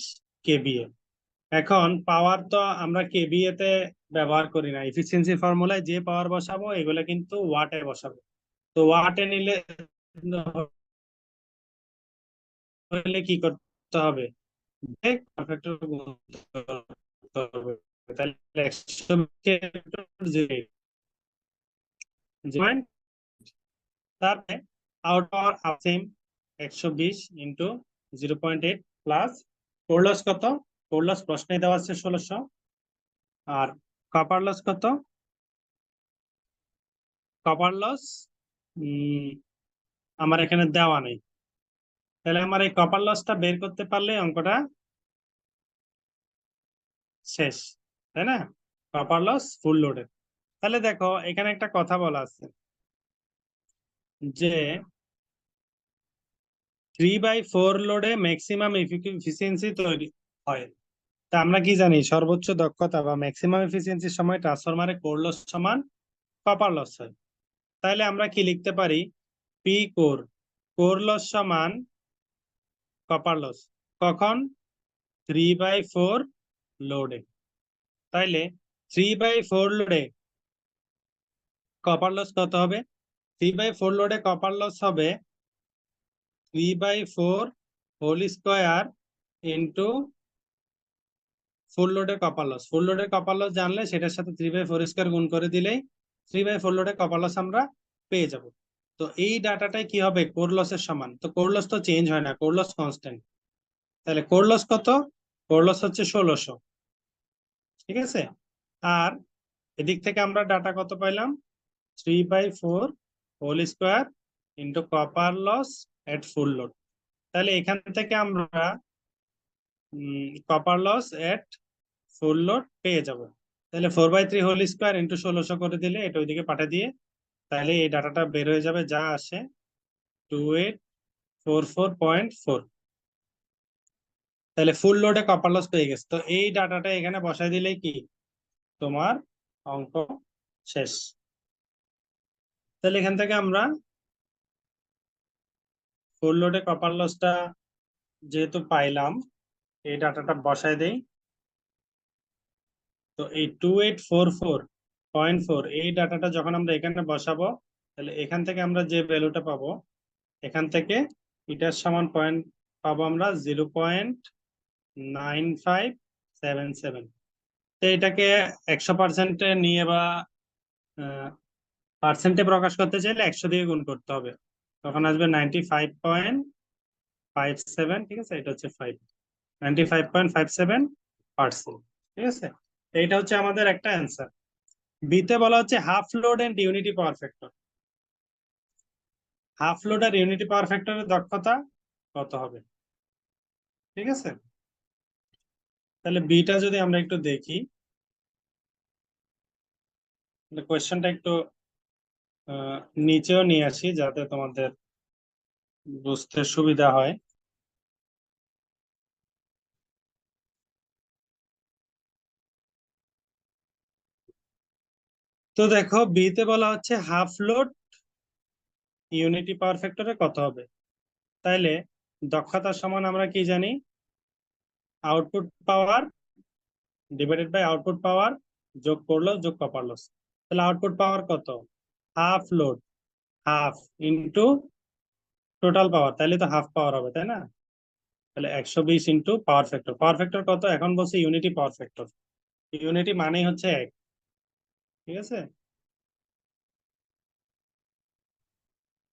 Speaker 1: কেভিএ। এখন পাওয়ার তো আমরা কেভিএ তে ব্যবহার করি না, এফিসিয়েন্সি ফর্মুলায় যে পাওয়ার বসাবো এগুলো কিন্তু ওয়াটে বসাবো। তো ওয়াটে নিলে হলে কি করতে হবে, ফ্যাক্টর গুণতে হবে। তাহলে 100 তারপরে out power same 120 into 0.8 plus core loss কত, কোর লস প্রশ্নে দেওয়া আছে 1600। আর কপার লস কত, কপার লস আমার এখানে দেওয়া নেই। তাহলে আমার এই কপার লসটা বের করতে পারলে অঙ্কটা শেষ, তাই না? কপার লস ফুল লোডের। তাহলে দেখো এখানে একটা কথা বলা আছে যে 3/4 লোডে ম্যাক্সিমাম এফিসিয়েন্সি তৈরি হয়। তা আমরা কি জানি, সর্বোচ্চ দক্ষতা বা ম্যাক্সিমাম এফিসিয়েন্সির সময় ট্রান্সফরমারে কোর লস সমান কপার লস হয়। তাহলে আমরা কি লিখতে পারি, পি কোর, কোর লস সমান কপার লস, কখন 3/4 লোডে। তাইলে 3/4 লোডে কপার লস কত হবে, 3/4 লোডে কপার লস হবে 3/4 হোল স্কোয়ার ইন্টু ফুল লোডের কপার লস। ফুল লোডের কপার লস জানলে সেটার সাথে 3/4 স্কোয়ার গুণ করে দিলেই 3/4 লোডের কপার লস আমরা পেয়ে যাব। তো এই ডাটাটাই কি হবে, কোর লসের সমান। তো কোর লস তো চেঞ্জ হয় না, কোর লস কনস্ট্যান্ট। তাহলে কোর লস কত, কোর লস হচ্ছে 1600, ঠিক আছে। আর এদিক থেকে আমরা ডাটা কত পাইলাম, 3/4 whole square into copper loss at full load. তাহলে এখান থেকে আমরা copper loss at full load পেয়ে যাব। তাহলে 4/3 হোল স্কোয়ার ইন্টু 1600 করে দিলে এটা ওইদিকে পাঠিয়ে দিয়ে তাহলে এই ডাটাটা বের হয়ে যাবে, যা আসে 2844.4। তাহলে ফুল লোডে কপার লস পেয়ে গেছে। তো এই ডাটাটা এখানে বসাই দিলেই কি তোমার অঙ্ক শেষ। তাহলে এখান থেকে আমরা ফুল লোডে কপার লসটা যেহেতু পাইলাম, এই ডাটাটা বসাই দেই। তো এই 2844.4 এই ডাটাটা যখন আমরা এখানে বসাবো, তাহলে এখান থেকে আমরা যে ভ্যালুটা পাবো, এখান থেকে এটার সমান পয়েন্ট পাবো আমরা 0.9577। তো এটাকে 100% নিয়ে বা পার্সেন্টে প্রকাশ করতে চাইলে 100 দিয়ে গুণ করতে হবে, তখন আসবে 95.57। ঠিক আছে, এটা হচ্ছে 95.57%। ঠিক আছে, এইটা হচ্ছে আমাদের একটা অ্যান্সার। বিতে বলা হচ্ছে half load and unity power factor. Half load আর ইউনিটি পাওয়ার ফ্যাক্টরের দক্ষতা কত হবে, ঠিক আছে। তাহলে বিটা যদি আমরা একটু দেখি, তাহলে কোয়েশ্চেনটা একটু নিচেও নিয়ে আসি যাতে তোমাদের বুঝতে সুবিধা হয়। তো দেখো বিতে বলা হচ্ছে হাফ লোড ইউনিটি পাওয়ার ফ্যাক্টরে কত হবে। তাইলে দক্ষতার সমান আমরা কি জানি, output power divided by output power যোগ করলো যোগ কপার লস। তাহলে আউটপুট পাওয়ার কত, half load half into total power, তাহলে তো হাফ পাওয়ার হবে, তাই না? তাহলে 120 into power factor. Power factor কত, এখন বলছে ইউনিটি পাওয়ার ফ্যাক্টর। ইউনিটি মানেই হচ্ছে 1, ঠিক আছে,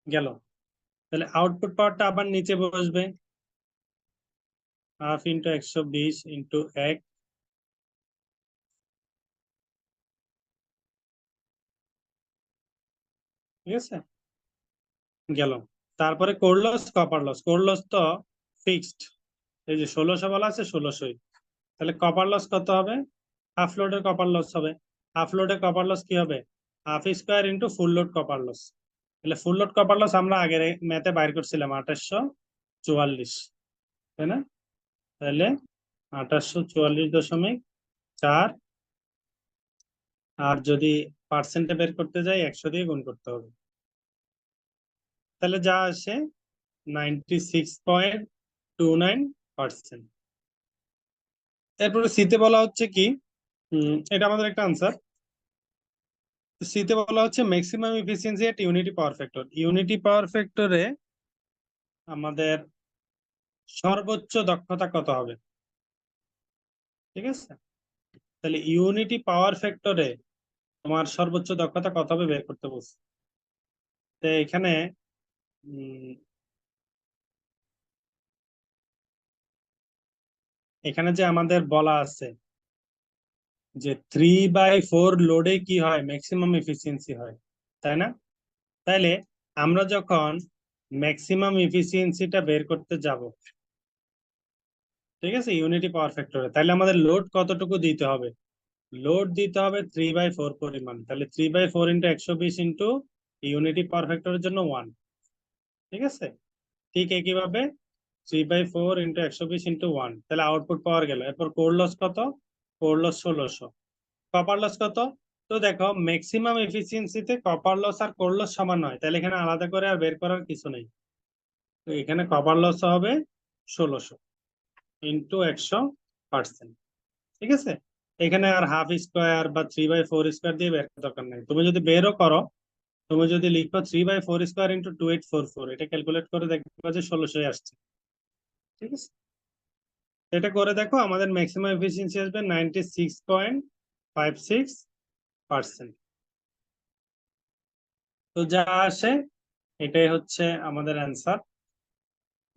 Speaker 1: গেল। তাহলে আউটপুট পাওয়ারটা আবার নিচে বসবে, হাফ ইন্টু 120 ইন্টু 1, ঠিক আছে, গেল। তারপরে core loss copper loss, core loss তো ফিক্সড, এই যে 1600 বলা আছে 1600। তাহলে কপার লস কত হবে, হাফ লোডের কপার লস হবে। হাফ লোডের কপার লস কি হবে, half square into full load copper loss. তাহলে ফুল লোড কপার লস আমরা আগের ম্যাথে বাইর করছিলাম 2844, তাই না? তাহলে 2844.4, আর যদি পার্সেন্টে বের করতে যাই 100 দিয়ে গুণ করতে হবে, তাহলে যা আসে 96.29%। এরপরে সিতে বলা হচ্ছে কি, এটা আমাদের একটা আনসার। সিতে বলা হচ্ছে maximum efficiency at unity power factor. Unity power ফ্যাক্টরে আমাদের সর্বোচ্চ দক্ষতা কত হবে? ঠিক আছে, তাহলে ইউনিটি পাওয়ার ফ্যাক্টরে তোমার সর্বোচ্চ দক্ষতা কত হবে বের করতে বলছে। তো এখানে এখানে যে আমাদের বলা আছে যে 3/4 লোডে কি হয়, ম্যাক্সিমাম এফিসিয়েন্সি হয়, তাই না? তাইলে আমরা যখন ম্যাক্সিমাম এফিসিয়েন্সিটা বের করতে যাব, ঠিক আছে, ইউনিটি পাওয়ার ফ্যাক্টরে, তাহলে আমাদের লোড কতটুকু দিতে হবে? লোড দিতে হবে 3/4 পরিমাণ। তাহলে 3/4 ইন্টু 120 ইন্টু ইউনিটি পাওয়ার ফ্যাক্টরের জন্য 1। ঠিক আছে, ঠিক একইভাবে 3/4 ইন্টু 120 ইন্টু 1, তাহলে আউটপুট পাওয়ার গেল। এরপর কোর লস কত? Core loss 1600। কপার লস কত? তো দেখো ম্যাক্সিমাম এফিসিয়েন্সিতে কপার লস আর কোর লস সমান হয়, তাহলে এখানে আলাদা করে আর বের করার কিছু নেই। তো এখানে কপার লস হবে 1600 ইন্টু 100%। ঠিক আছে, এখানে আর হাফ স্কোয়ার বা 3/4 স্কোয়ার দিয়ে বের করার দরকার নেই। তুমি যদি বেরও করো, তুমি যদি লিখো 3/4 স্কোয়ার ইন্টু 2844, এটা ক্যালকুলেট করে দেখবে যে 1600 আসছে। ঠিক আছে, এটা করে দেখো, আমাদের ম্যাক্সিমাম এফিসিয়েন্সি আসবে 96.56%। তো যা আসে এটাই হচ্ছে আমাদের অ্যান্সার।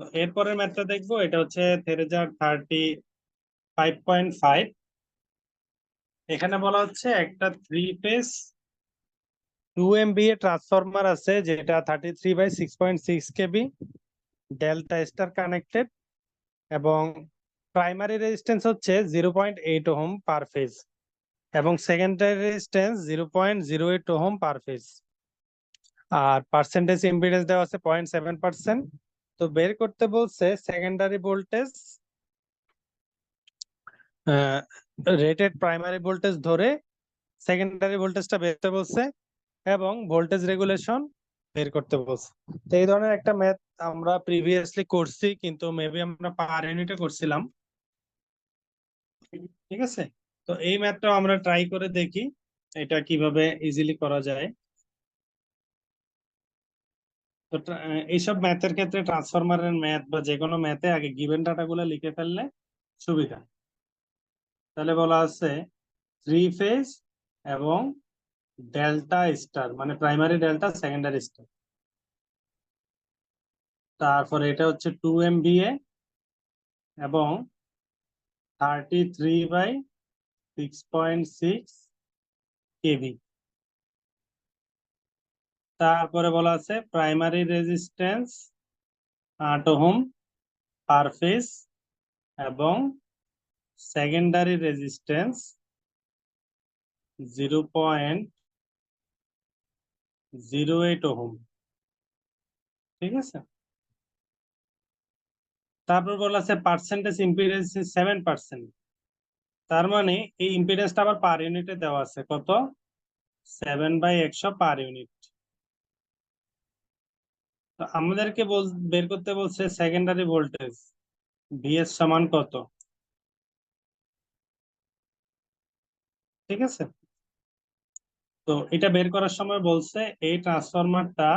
Speaker 1: তো এরপরের ম্যাথটা দেখবো, এটা হচ্ছে থেরেজার 35.5। এখানে বলা হচ্ছে একটা 3 ফেজ 2 MVA ট্রান্সফরমার আছে, যেটা 33/6.6 kV ডেল্টা স্টার কানেক্টেড, এবং প্রাইমারি রেজিস্ট্যান্স হচ্ছে 0.8 ওহম পার ফেজ, এবং secondary resistance 0.08 ohm per phase, আর পার্সেন্টেজ ইম্পিডেন্স দেওয়া আছে 0.7%। তো বের করতে বলছে secondary voltage, rated primary voltage ধরে সেকেন্ডারি ভোল্টেজটা বের করতে বলছে, এবং ভোল্টেজ রেগুলেশন বের করতে বলছে। তো এই ধরনের একটা ম্যাথ আমরা প্রিভিয়াসলি করছি, কিন্তু মেবি আমরা পার ইউনিটে করছিলাম। ঠিক আছে, তো এই ম্যাথটাও আমরা ট্রাই করে দেখি এটা কিভাবে ইজিলি করা যায়। তো এইসব ম্যাথের ক্ষেত্রে ট্রান্সফরমারের ম্যাথ বা যে কোনো ম্যাথে আগে গিভেন ডাটা গুলো লিখে ফেললে সুবিধা। তাহলে বলা আছে 3 ফেজ এবং ডেল্টা স্টার, মানে প্রাইমারি ডেল্টা সেকেন্ডারি স্টার। তারপরে এটা হচ্ছে 2 MVA এবং 33/6.6 kV। তারপরে বলা আছে primary resistance 8 ohm per phase এবং সেকেন্ডারি রেজিস্ট্যান্স 0.08 ওহম। ঠিক আছে, তারপর বলা আছে পার্সেন্টেজ ইম্পিডেন্স 7%। তার মানে এই ইম্পিডেন্সটা আবার পার ইউনিটে দেওয়া আছে, কত? 7/100 পার ইউনিট। তো আমাদেরকে বের করতে বলছে সেকেন্ডারি ভোল্টেজ ভিএস সমান কত। ঠিক আছে, তো এটা বের করার সময় বলছে এই ট্রান্সফরমারটা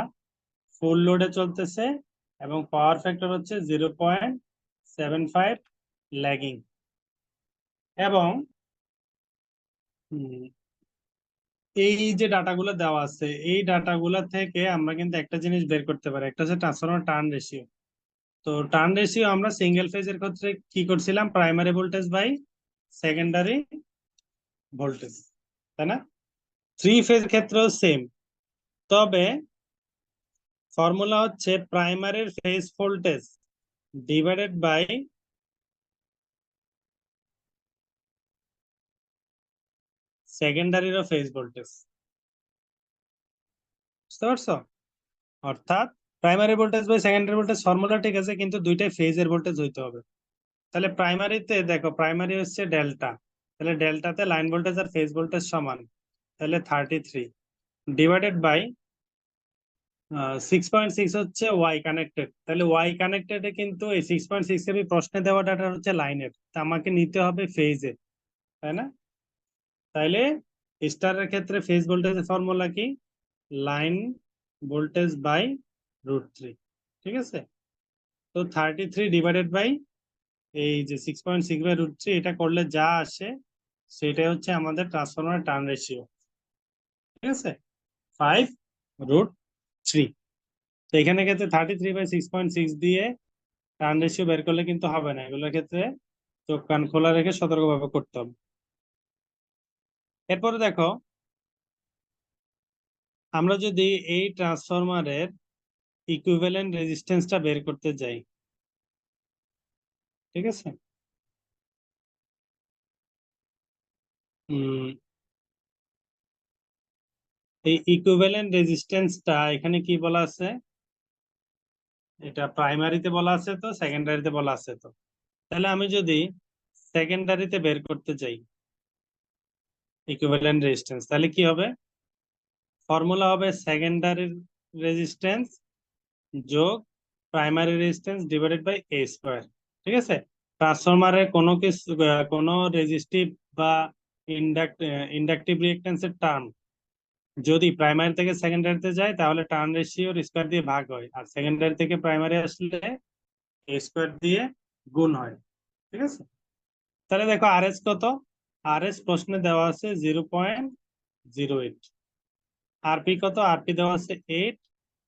Speaker 1: ফুল লোডে চলতেছে এবং পাওয়ার ফ্যাক্টর হচ্ছে 0.75 ল্যাগিং, এবং এই যে ডাটাগুলো দেওয়া আছে এই ডাটাগুলো থেকে আমরা কিন্তু একটা জিনিস বের করতে পারি, একটা হচ্ছে ট্রান্সফরমার টার্ন রেশিও। তো টার্ন রেশিও আমরা সিঙ্গেল ফেজের ক্ষেত্রে কি করছিলাম, primary voltage by secondary voltage, তাই না? 3 ফেজ ক্ষেত্রেও সেম, তবে ফর্মুলা হচ্ছে প্রাইমারির ফেজ ভোল্টেজ ডিভাইডেড বাই সেকেন্ডারিরও ফেজ ভোল্টেজ। বুঝতে পারছো? অর্থাৎ primary voltage by secondary voltage formula ঠিক আছে, কিন্তু দুইটাই ফেজের ভোল্টেজ হইতে হবে। তাহলে প্রাইমারিতে দেখো, প্রাইমারি হচ্ছে ডেল্টা, তাহলে ডেল্টাতে লাইন ভোল্টেজ আর ফেজ ভোল্টেজ সমান, তাহলে 33 ডিভাইডেড বাই 6.6 হচ্ছে ওয়াই কানেক্টেড, তাহলে ওয়াই কানেক্টেড কিন্তু এই 6.6 এর প্রশ্নে দেওয়া ডাটা হচ্ছে লাইনের, তা আমাকে নিতে হবে ফেজের, তাই না? তাইলে স্টারের ক্ষেত্রে ফেজ ভোল্টেজের ফর্মুলা কি? লাইন ভোল্টেজ বাই √3, ঠিক আছে? তো 33 ডিভাইডেড বাই এই যে 6.6 বাই √3, এটা করলে যা আসে সেটাই হচ্ছে আমাদের ট্রান্সফরমার টার্ন রেশিও, ঠিক আছে, 5√3। তো এখানে ক্ষেত্রে 33/6.6 দিয়ে টার্ন রেশিও বের করলে কিন্তু হবে না, এগুলোর ক্ষেত্রে চোখ কান খোলা রেখে সতর্কভাবে করতে হবে। এরপরে দেখো, আমরা যদি এই ট্রান্সফরমারের ইকুইভ্যালেন্ট রেজিস্ট্যান্সটা বের করতে যাই, ঠিক আছে, এই ইকুইভ্যালেন্ট রেজিস্ট্যান্সটা এখানে কি বলা আছে? এটা প্রাইমারিতে বলা আছে তো সেকেন্ডারিতে বলা আছে তো, তাহলে আমি যদি সেকেন্ডারিতে বের করতে চাই ইকুইভ্যালেন্ট রেজিস্ট্যান্স, তাহলে কি হবে? ফর্মুলা হবে সেকেন্ডারি রেজিস্ট্যান্স যোগ primary resistance divided by A square, ঠিক আছে? ট্রান্সফরমারের কোনো কিছু কোনো রেজিস্টিভ বা ইন্ডাকটিভ রিঅ্যাকট্যান্সের টার্ম যদি প্রাইমারি থেকে সেকেন্ডারিতে যায় তাহলে টার্ন রেশিওর স্কয়ার দিয়ে ভাগ হয়, আর সেকেন্ডারি থেকে প্রাইমারি আসলে এ স্কয়ার দিয়ে গুণ হয়, ঠিক আছে? তাহলে দেখো আরএস কত? আরএস প্রশ্নে দেওয়া আছে 0.08। আরপি কত? আরপি দেওয়া আছে 8,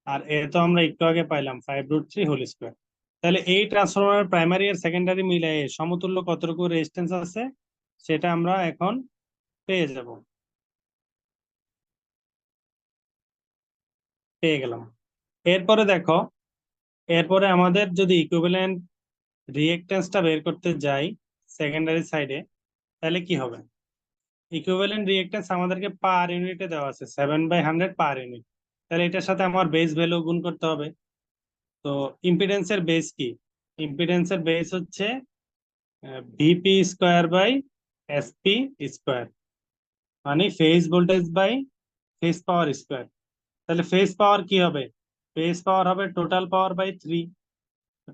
Speaker 1: আর এ তো আমরা একটু আগে পাইলাম 5√3 হোল স্কয়ার। তাহলে এই ট্রান্সফরমারের প্রাইমারি আর সেকেন্ডারি মিলিয়ে সমতুল্য কতটুকু রেজিস্ট্যান্স আছে সেটা আমরা এখন পেয়ে যাব, পেয়ে গেলাম। এরপরে দেখো, এরপরে আমাদের যদি ইকুইভ্যালেন্ট রিঅ্যাকট্যান্সটা বের করতে যাই সেকেন্ডারি সাইডে, তাহলে কি হবে? ইকুইভ্যালেন্ট রিঅ্যাকট্যান্স আমাদেরকে পার ইউনিটে দেওয়া আছে 7/100 পার ইউনিট, তাহলে এটার সাথে আমার বেস ভ্যালু গুণ করতে হবে। তো ইম্পিডেন্সের বেস কি? ইম্পিডেন্সের বেস হচ্ছে VP square by SP square, মানে phase voltage by phase power square. তাহলে ফেজ পাওয়ার কি হবে? ফেজ পাওয়ার হবে টোটাল পাওয়ার বাই 3।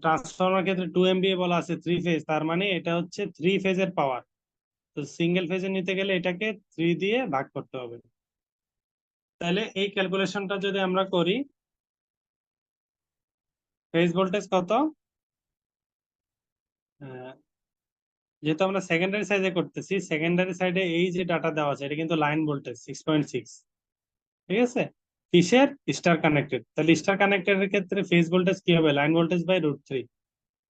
Speaker 1: ট্রান্সফরমার ক্ষেত্রে 2 MVA বলা আছে, 3 ফেজ, তার মানে এটা হচ্ছে 3 ফেজের পাওয়ার। তো সিঙ্গেল ফেজে নিতে গেলে এটাকে 3 দিয়ে ভাগ করতে হবে। তাহলে এই ক্যালকুলেশনটা যদি আমরা করি, ফেজ ভোল্টেজ কত? আহ, যেহেতু আমরা সেকেন্ডারি সাইডে করতেছি, সেকেন্ডারি সাইডে এই যে ডাটা দেওয়া আছে এটা কিন্তু লাইন ভোল্টেজ 6.6, ঠিক আছে? কিসের? Star connected. তাহলে স্টার কানেক্টেড এর ক্ষেত্রে ফেজ ভোল্টেজ কি হবে? লাইন ভোল্টেজ বাই √3,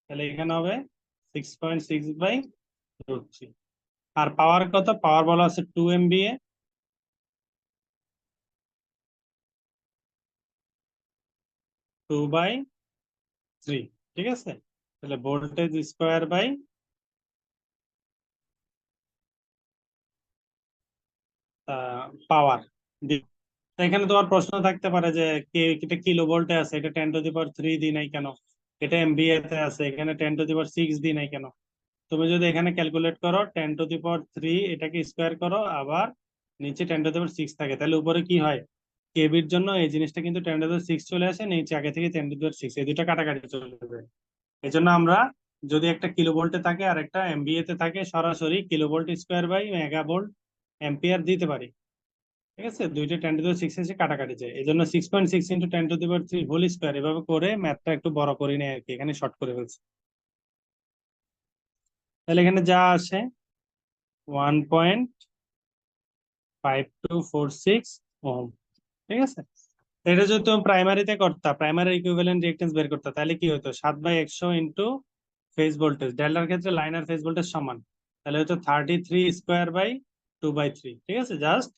Speaker 1: তাহলে এখানে হবে 6.6/√3। আর পাওয়ার কত? পাওয়ার বলা আছে 2 MVA, 2/3, ঠিক আছে? তাহলে ভোল্টেজ স্কোয়ার বাই পাওয়ার। এখানে তোমার প্রশ্ন থাকতে পারে যে এটা কিলো ভোল্টে আছে, এটা 10⁻³ দিই নাই কেন? এটা এমভিএ তে আছে, এখানে 10⁻6 দিই নাই কেন? তুমি যদি এখানে ক্যালকুলেট করো 10⁻³ এটাকে স্কোয়ার করো, আবার নিচে 10⁻6 থাকে, তাহলে উপরে কি হয়? কেবির জন্য এই জিনিসটা কিন্তু 10⁻6 চলে আসে, নিচে আগে থেকে 10⁻6, এই দুটো কাটাকাটি চলে যাবে। এই জন্য আমরা যদি একটা কিলো ভোল্টে থাকে আর একটা এমভিএ তে থাকে, সরাসরি kilo volt square by mega volt ampere দিতে পারি, ঠিক আছে? দুইটা 10⁻6 এসে কাটাকাটি যায়, এই জন্য 6.6 ইন্টু 10⁻³ হোল স্কোয়ার, এভাবে করে ম্যাথটা একটু বড় করে নেয় আর কি, এখানে শর্ট করে ফেলছে। তাহলে এখানে যা আসে 1.5246 ওহম, ঠিক আছে? এটা যদি তুমি প্রাইমারিতে করতা, প্রাইমারি ইকুইভ্যালেন্ট রিঅ্যাকট্যান্স বের করতা, তাহলে কি হতো? 7/100 ইন্টু ফেজ ভোল্টেজ, ডেল্টার ক্ষেত্রে লাইন আর ফেজ ভোল্টেজ সমান, তাহলে হতো 33² বাই 2/3, ঠিক আছে? জাস্ট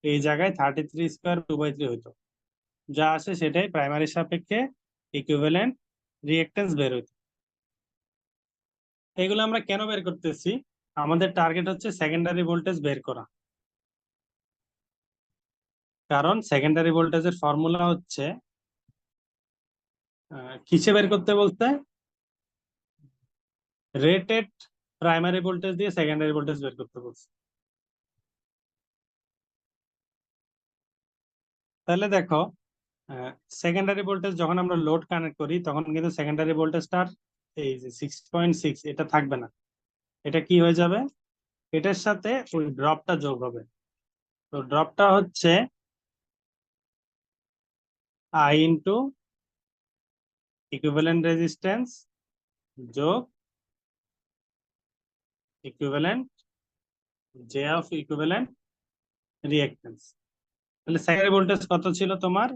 Speaker 1: এই জায়গায় 33² 2/3 হতো, যা আসে সেটাই প্রাইমারি সাপেক্ষে ইকুইভ্যালেন্ট রিঅ্যাকট্যান্স বের হতো। এগুলো আমরা কেন বের করতেছি? আমাদের টার্গেট হচ্ছে সেকেন্ডারি ভোল্টেজ বের করা, কারণ সেকেন্ডারি ভোল্টেজের ফর্মুলা হচ্ছে কিসে বের করতে বলতে? রেটেড প্রাইমারি ভোল্টেজ দিয়ে সেকেন্ডারি ভোল্টেজ বের করতে বলছে। তাহলে দেখো, সেকেন্ডারি ভোল্টেজ যখন আমরা লোড কানেক্ট করি তখন কিন্তু সেকেন্ডারি ভোল্টেজটার এই যে 6.6 এটা থাকবে না। এটা কি হয়ে যাবে? এটার সাথে ওই ড্রপটা যোগ হবে। তো ড্রপটা হচ্ছে আই ইন্টু ইকুইভ্যালেন্ট রেজিস্ট্যান্স যোগ equivalent J of equivalent reactance. তাহলে সেকেন্ডারি ভোল্টেজ কত ছিল তোমার?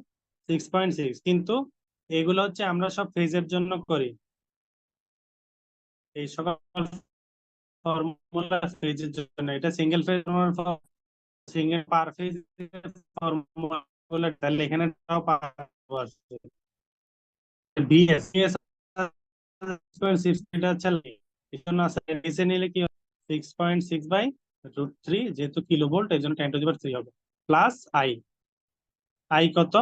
Speaker 1: 6.6। কিন্তু এগুলো হচ্ছে আমরা সব ফেজের জন্য করি, এই সকল ফর্মুলা ফেজের জন্য। এটা সিঙ্গেল ফেজ সিঙ্গেল পার ফেজ ফর্মুলা, তাহলে এখানে আছে বিএস বিএস এটা হচ্ছে এই জন্য আছে নিচে নিলে কি 6.6/√3, যেহেতু কিলো ভোল্ট এই জন্য 10⁻³ হবে, প্লাস আই। আই কত?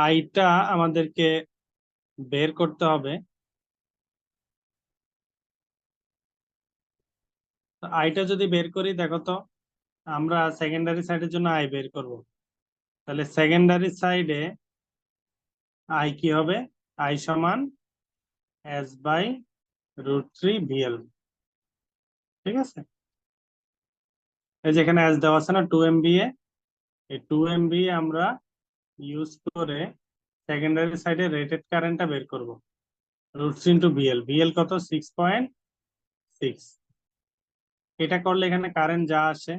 Speaker 1: আইটা আমাদেরকে বের করতে হবে। আইটা যদি বের করি, দেখো তো, আমরা সেকেন্ডারি সাইডের জন্য আই বের করব। তাহলে সেকেন্ডারি সাইডে আই কি হবে? আই সমান S/√3 VL। ঠিক আছে, এই যেখানে এস দেওয়া আছে না 2 MVA, এই 2 MVA আমরা ইউজ করে সেকেন্ডারি সাইডে রেটেড কারেন্টটা বের করব। √3 ইন্টু VL। VL কত? 6.6। এটা করলে এখানে কারেন্ট যা আসে,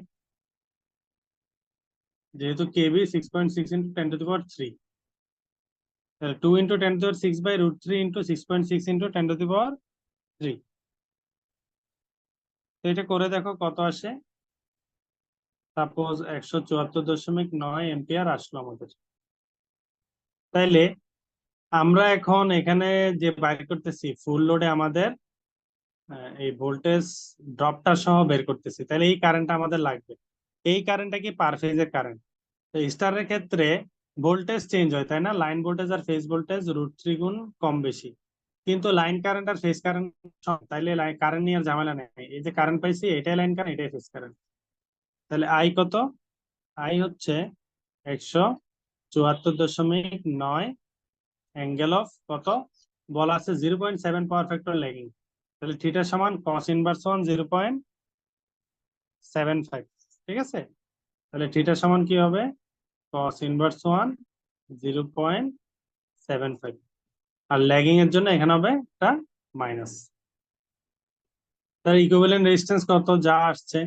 Speaker 1: যেহেতু কেবি 6.6 ইন্টু 10⁻³ 2 ইন্টু 10⁻6/√3 ইন্টু 6.6 ইন্টু 10⁻3। তো এটা করে দেখো কত আসে। সাপোজ 174.9 এম্পিয়ার আসলো আমাদের। তাইলে আমরা এখন এখানে যে বাইর করতেছি ফুল লোডে আমাদের এই ভোল্টেজ ড্রপটা সহ বের করতেছি, তাহলে এই কারেন্টটা আমাদের লাগবে। এই কারেন্টটা কি পার ফেজের কারেন্ট। তো স্টারের ক্ষেত্রে ভোল্টেজ চেঞ্জ হয়, তাই না? লাইন ভোল্টেজ আর ফেজ ভোল্টেজ √3 গুণ কম বেশি। কিন্তু লাইন কারেন্ট আর ফেজ কারেন্ট, তাইলে কারেন্ট নিয়ে আর ঝামেলা নেই। এই যে কারেন্ট পাইছি, এটাই লাইন কারেন্ট, এটাই ফেজ কারেন্ট। তাহলে আই কত? আই হচ্ছে 174.9 অ্যাঙ্গেল অফ কত বলা আছে? 0.7 পাওয়ার ফ্যাক্টর ল্যাগিং। তাহলে থিটা সমান cos ইনভার্স 1 0.75। ঠিক আছে, তাহলে থিটা সমান কি হবে? cos inverse 1 0.75। আর ল্যাগিং এর জন্য এখানে হবে একটা মাইনাস। তার ইকুইভ্যালেন্ট রেজিস্ট্যান্স কত যা আসছে?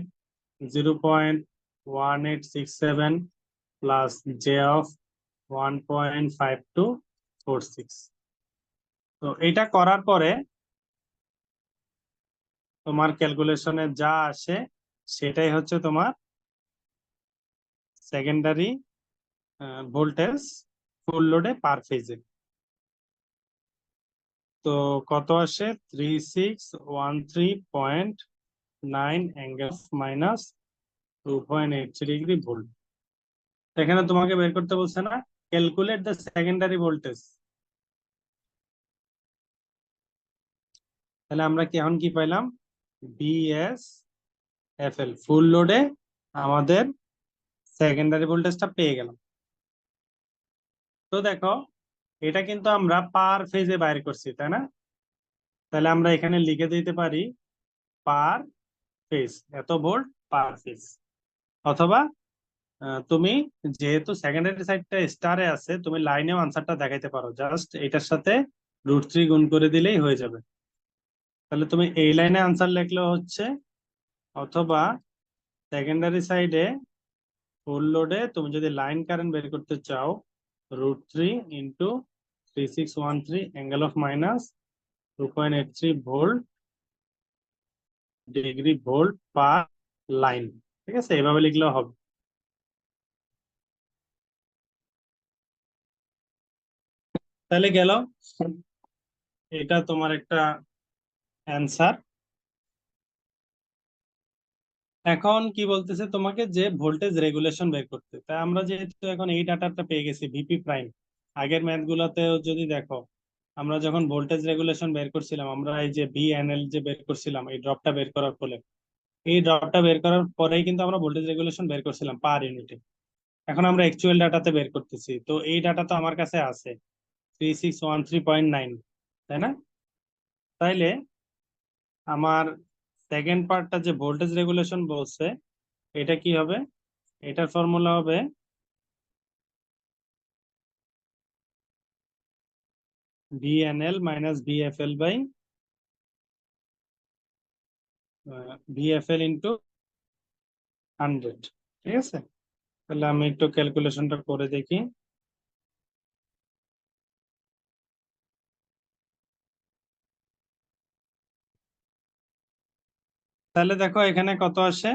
Speaker 1: 0.1867 প্লাস জে অফ 1.5246। তো এটা করার পরে তোমার ক্যালকুলেশনে যা আসে সেটাই হচ্ছে তোমার সেকেন্ডারি ভোল্টেজ ফুল লোডে পার ফেজে। তো কত আসে? 3613.9 অ্যাঙ্গেল মাইনাস 2.83 ডিগ্রি ভোল্ট। এখানে তোমাকে বের করতে বলছে না, ক্যালকুলেট দ্য সেকেন্ডারি ভোল্টেজ। তাহলে আমরা কি এখন কি পাইলাম? BSFL ফুল লোডে আমাদের সেকেন্ডারি ভোল্টেজটা পেয়ে গেলাম। তো দেখো, এটা কিন্তু আমরা পার ফেজে বাইর করছি, তাই না? তাহলে আমরা এখানে লিখে দিতে পারি পার ফেজ, এত ভোল্ট পার ফেজ। অথবা তুমি যেহেতু সেকেন্ডারি সাইডটা স্টারে আছে, তুমি লাইনেও আনসারটা দেখাইতে পারো, জাস্ট এটার সাথে √3 গুণ করে দিলেই হয়ে যাবে। তাহলে তুমি এই লাইনে আনসার লিখলেও হচ্ছে, অথবা সেকেন্ডারি সাইডে ফুল লোডে তুমি যদি লাইন কারেন্ট বের করতে চাও, √3 into 3613 angle of minus 2.83 degree volt per line. ঠিক আছে, এভাবে লিখলেও হবে। তাহলে গেল, এটা তোমার একটা অ্যান্সার। এখন কি বলতেছে তোমাকে যে ভোল্টেজ রেগুলেশন বের করতে, তাই আমরা যেহেতু এখন এই ডাটাটা পেয়ে গেছি ভিপি প্রাইম, আগের ম্যাথ গুলাতেও যদি দেখো আমরা যখন ভোল্টেজ রেগুলেশন বের করছিলাম, আমরা এই যে বিএনএল যে বের করছিলাম এই ড্রপটা বের করার ফলে, এই ড্রপটা বের করার পরেই কিন্তু আমরা ভোল্টেজ রেগুলেশন বের করছিলাম পার ইউনিটে। এখন আমরা অ্যাকচুয়াল ডাটাতে বের করতেছি, তো এই ডাটা তো আমার কাছে আছে 3613.9, তাই না? তাইলে আমার সেকেন্ড পার্টটা যে ভোল্টেজ রেগুলেশন বলছে, এটা কি হবে? এটার ফর্মুলা হবে ভিএনএল মাইনাস ভিএফএল বাই ভিএফএল ইন্টু 100। ঠিক আছে, তাহলে আমি একটু ক্যালকুলেশনটা করে দেখি। তাহলে দেখো এখানে কত আসে,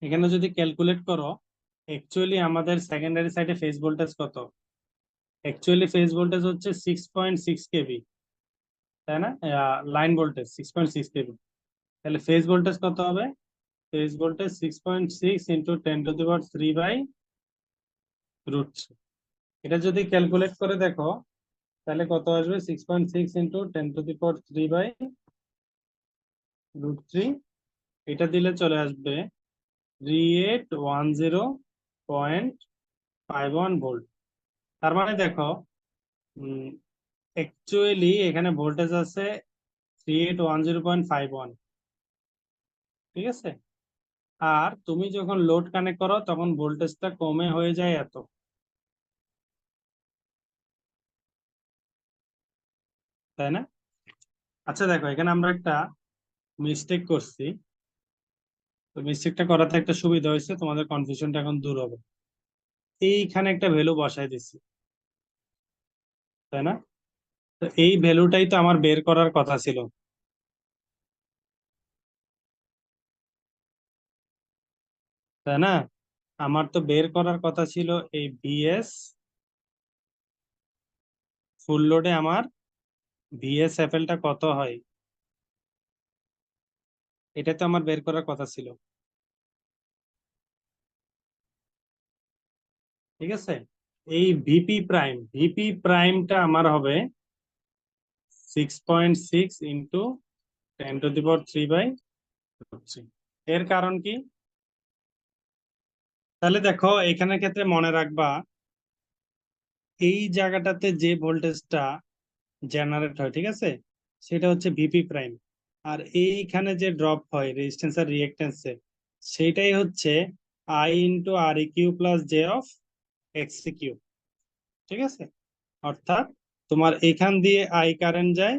Speaker 1: এখানে যদি ক্যালকুলেট করো অ্যাকচুয়ালি আমাদের সেকেন্ডারি সাইডে ফেজ ভোল্টেজ কত? অ্যাকচুয়ালি ফেজ ভোল্টেজ হচ্ছে 6.6 কেভি, তাই না? লাইন ভোল্টেজ 6.6 কেভি, তাহলে ফেজ ভোল্টেজ কত হবে? ফেজ ভোল্টেজ 6.6 ইন্টু 10⁻³ এটা যদি ক্যালকুলেট করে দেখো তাহলে কত আসবে? 6.6 ইন্টু 10⁻³ এটা দিলে চলে আসবে 3810.51 ভোল্ট। তার মানে দেখো অ্যাকচুয়ালি এখানে ভোল্টেজ আছে 3810.51। ঠিক আছে, আর তুমি যখন লোড কানেক্ট করো তখন ভোল্টেজটা কমে হয়ে যায় এত, তাই না? আচ্ছা দেখো এখানে আমরা একটা মিস্টেক করছি, তো মিস্টেকটা করাতে একটা সুবিধা হয়েছে, তোমাদের কনফিউশনটা এখন দূর হবে। এইখানে একটা ভ্যালু বসাই দিচ্ছি, তাই না? তো এই ভ্যালুটাই তো আমার বের করার কথা ছিল, তাই না? আমার তো বের করার কথা ছিল এই ভিএস ফুল লোডে আমার ভিএসএফএল টা কত হয়, এটা তো আমার বের করার কথা ছিল। ঠিক আছে, এই ভিপি প্রাইমটা আমার হবে 6.6 ইন্টু 10⁻³ বাই 3। এর কারণ কি? তাহলে দেখো এখানের ক্ষেত্রে মনে রাখবা এই জায়গাটাতে যে ভোল্টেজটা জেনারেট হয়, ঠিক আছে, সেটা হচ্ছে ভিপি প্রাইম। আর এইখানে যে ড্রপ হয় রেজিস্ট্যান্স আর রিঅ্যাকট্যান্সে, সেটাই হচ্ছে I into R E Q plus J of X Q. ঠিক আছে, অর্থাৎ তোমার এখান দিয়ে আই কারেন্ট যায়,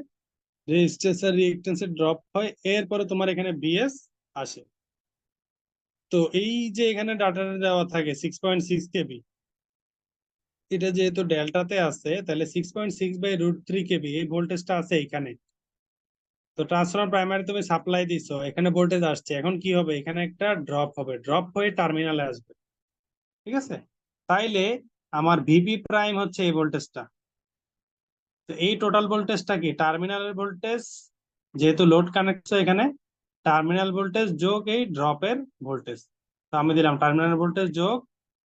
Speaker 1: রেজিস্ট্যান্স আর রিঅ্যাকট্যান্সে ড্রপ হয়, এরপরে তোমার এখানে বিএস আসে। তো এই যে এখানে ডাটাটা দেওয়া থাকে 6.6 কেবি, এটা যেহেতু ডেল্টাতে আছে তাহলে 6.6/√3 কেবি এই ভোল্টেজটা আছে এখানে। তো ট্রান্সফরমার প্রাইমারি তুমি সাপ্লাই দিছো, এখানে ভোল্টেজ আসছে, এখন কি হবে? এখানে একটা ড্রপ হবে, ড্রপ হয়ে টার্মিনালে আসবে। ঠিক আছে, তাইলে আমার ভিপি প্রাইম হচ্ছে এই ভোল্টেজটা। তো এই টোটাল ভোল্টেজটা কি? টার্মিনালের ভোল্টেজ, যেহেতু লোড কানেক্ট এখানে, টার্মিনাল ভোল্টেজ যোগ এই ড্রপের ভোল্টেজ। তো আমি দিলাম টার্মিনাল ভোল্টেজ যোগ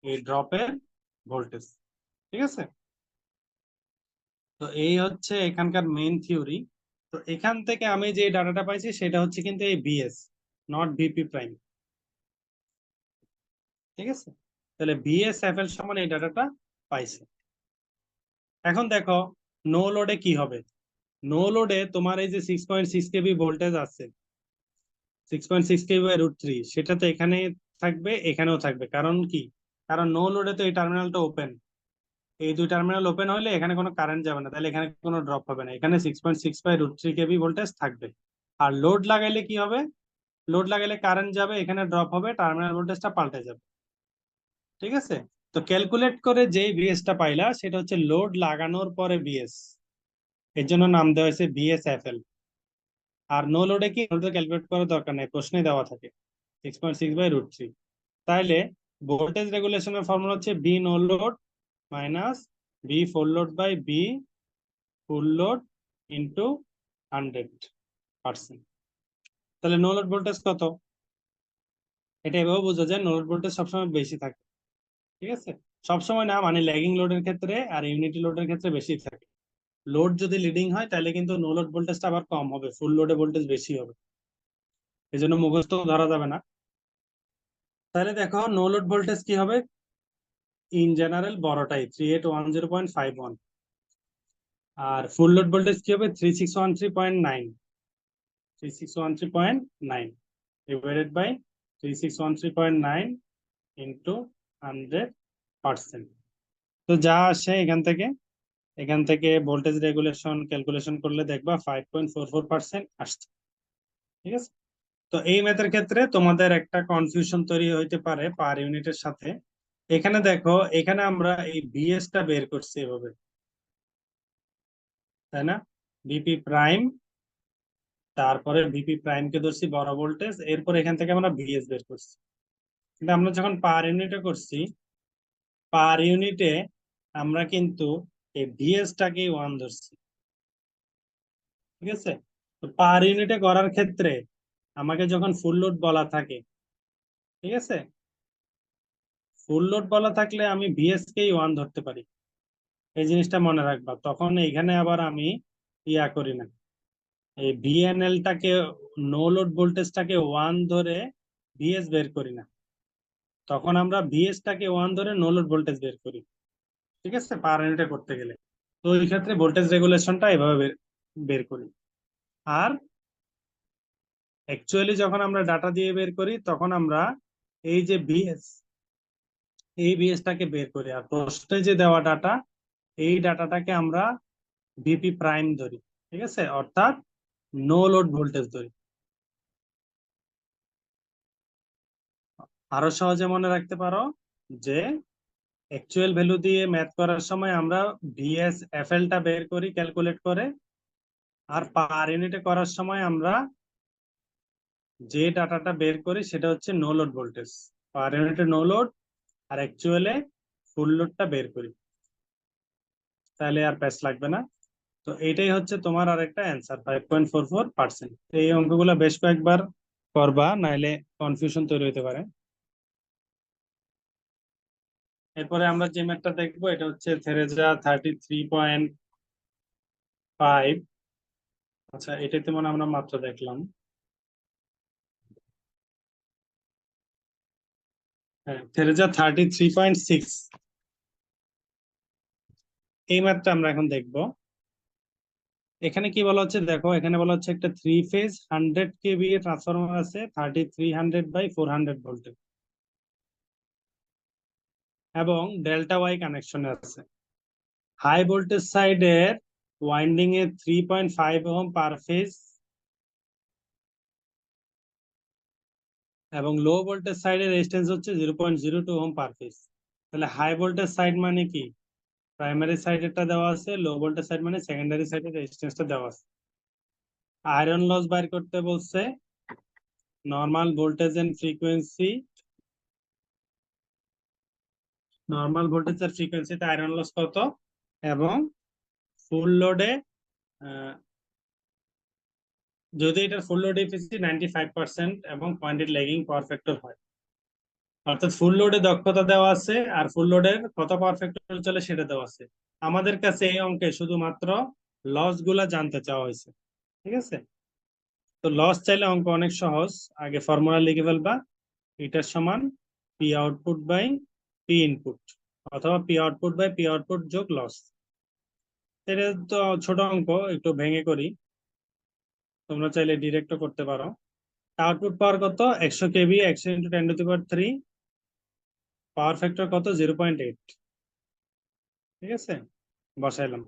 Speaker 1: এই ড্রপের ভোল্টেজ। ঠিক আছে, তো এই হচ্ছে এখানকার মেইন থিওরি। তো এখান থেকে আমি যে ডাটাটা পাইছি সেটা হচ্ছে কিন্তু এই বিএস, নট ভিপি প্রাইম। ঠিক আছে, তাহলে বিএসএফএল সমান এই ডাটাটা পাইছে। এখন দেখো নো লোডে কি হবে। নো লোডে তোমার এই যে 6.6 কেবি ভোল্টেজ আছে, 6.6 কেবি/√3, সেটা তো এখানে থাকবে, এখানেও থাকবে। কারণ কি? কারণ নো লোডে তো এই টার্মিনালটা ওপেন, এই দুই টার্মিনাল ওপেন হলে এখানে কোনো কারেন্ট যাবে না, তাহলে এখানে কোনো ড্রপ হবে না, এখানে 6.6/√3 কেবি ভোল্টেজ থাকবে। আর লোড লাগাইলে কি হবে? লোড লাগাইলে কারেন্ট যাবে, এখানে ড্রপ হবে, টার্মিনাল ভোল্টেজটা পাল্টে যাবে। ঠিক আছে, তো ক্যালকুলেট করে যে বিএসটা পাইলা সেটা হচ্ছে লোড লাগানোর পরে বিএস, এর জন্য নাম দেওয়া হয়েছে বিএসএফএল। আর নো লোডে কি? ক্যালকুলেট করার দরকার নেই, প্রশ্নে দেওয়া থাকে 6.6/√3। তাইলে ভোল্টেজ রেগুলেশনের ফর্মুলা হচ্ছে V no load minus V full load by V full load into 100%। তাহলে নো লোড ভোল্টেজ কত? এটা এভাবে বোঝা যায় নো লোড ভোল্টেজ সবসময় বেশি থাকে, ঠিক আছে? সবসময় না, মানে ল্যাগিং লোডের ক্ষেত্রে আর ইউনিটি লোডের ক্ষেত্রে বেশি থাকে। লোড যদি লিডিং হয় তাহলে কিন্তু নো লোড ভোল্টেজটা আবার কম হবে, ফুল লোডে ভোল্টেজ বেশি হবে, এই জন্য মুখস্থ ধরা যাবে না। তাহলে দেখো নো লোড ভোল্টেজ কি হবে, ইন জেনারেল বড়টাই 3810.51, আর ফুল লোড ভোল্টেজ কি হবে 3613.9, 3613.9 ডিভাইডেড বাই 3613.9 ইন্টু 100%। তো যা আসে এখান থেকে ভোল্টেজ রেগুলেশন ক্যালকুলেশন করলে দেখবা 5.44% আসছে, ঠিক আছে? তো এই ম্যাথের ক্ষেত্রে তোমাদের একটা কনফিউশন তৈরি হইতে পারে পার ইউনিটের সাথে। এখানে দেখো, এখানে আমরা এই বিএস টা বের করছি এভাবে, তাই না? বিপি প্রাইম, তারপরে বিপি প্রাইম কে ধরছি বড় ভোল্টেজ, এরপর এখান থেকে আমরা বিএস বের করছি। কিন্তু আমরা যখন পার ইউনিটে করছি, পার ইউনিটে আমরা কিন্তু এই বিএস টাকে 1 ধরছি, ঠিক আছে? তো পার ইউনিটে করার ক্ষেত্রে আমাকে যখন ফুল লোড বলা থাকে, ঠিক আছে, ফুল লোড বলা থাকলে আমি ভিএস কেই 1 ধরতে পারি, এই জিনিসটা মনে রাখবা। তখন এখানে আবার আমি ইয়া করি না, এই ভিএনএল টাকে, নো লোড ভোল্টেজটাকে 1 ধরে ভিএস বের করি না, তখন আমরা ভিএস টাকে 1 ধরে নো লোড ভোল্টেজ বের করি, ঠিক আছে, পার ইউনিটে করতে গেলে। তো এই ক্ষেত্রে ভোল্টেজ রেগুলেশনটা এভাবে বের বের করি। আর অ্যাকচুয়ালি যখন আমরা ডাটা দিয়ে বের করি তখন আমরা এই যে ভিএস, এই ভিএসটাকে বের করি, আর প্রশ্নে যে দেওয়া ডাটা, এই ডাটাটাকে আমরা ভিপি প্রাইম ধরি, ঠিক আছে, অর্থাৎ নো লোড ভোল্টেজ ধরি। আরো সহজে মনে রাখতে পারো যে অ্যাকচুয়াল ভ্যালু দিয়ে ম্যাথ করার সময় আমরা ভিএস এফএল টা বের করি ক্যালকুলেট করে, আর পার ইউনিটে করার সময় আমরা যে ডাটাটা বের করি সেটা হচ্ছে নো লোড ভোল্টেজ, পার ইউনিটে নো লোড আর অ্যাকচুয়ালে ফুল লোডটা বের করি, তাহলে আর প্যাচ লাগবে না। তো এইটাই হচ্ছে তোমার আরেকটা অ্যান্সার, 5.44%। এই অঙ্কগুলো বেশ কয়েকবার করবা, নাইলে কনফিউশন তৈরি হতে পারে। এরপরে আমরা যে ম্যাথটা দেখবো এটা হচ্ছে থেরেজা 33.5। আচ্ছা, এটাতে মনে হয় আমরা মাত্র দেখলাম। হ্যাঁ, থেরেজা 33.6, এই ম্যাথটা আমরা এখন দেখবো। এখানে কি বলা হচ্ছে দেখো, এখানে বলা হচ্ছে একটা 3 ফেজ 100 kVA ট্রান্সফরমার আছে 3300/400 ভোল্টের, এবং ডেল্টা ওয়াই কানেকশনে আছে। হাই ভোল্টেজ সাইডের ওয়াইন্ডিং এ 3.5 ওহম পার ফেজ, এবং লো ভোল্টেজ সাইডের রেজিস্ট্যান্স হচ্ছে 0.02 ওহম পার ফেজ। তাহলে হাই ভোল্টেজ সাইড মানে কি, প্রাইমারি সাইডেরটা দেওয়া আছে, লো ভোল্টেজ সাইড মানে সেকেন্ডারি সাইডের রেজিস্ট্যান্সটা দেওয়া আছে। আয়রন লস বাইর করতে বলছে, normal voltage and frequency, normal voltage আর ফ্রিকোয়েন্সিতে আয়রন লস কত, এবং ফুল লোডে যদি এটার ফুল লোড এফিসিয়েন্সি 95% এবং পয়েন্টেড ল্যাগিং পাওয়ার ফ্যাক্টর হয়, অর্থাৎ ফুল লোডে দক্ষতা দেওয়া আছে আর ফুল লোডের কত পাওয়ার ফ্যাক্টর চলে সেটা দেওয়া আছে। আমাদের কাছে এই অঙ্কে শুধুমাত্র লস গুলা জানতে চাওয়া হয়েছে, ঠিক আছে? তো লস চাইলে অঙ্ক অনেক সহজ, আগে ফর্মুলা লিখে ফেলবা, এটার সমান P output by P input, অথবা P output by P output যোগ লস। এটা তো ছোট অঙ্ক, একটু ভেঙে করি, তোমরা চাইলে ডিরেক্টও করতে পারো। আউটপুট পাওয়ার কত, 100 কেভি, 100 × 10⁻³ পাওয়ার ফ্যাক্টর কত, 0.8, ঠিক আছে, বসাইলাম।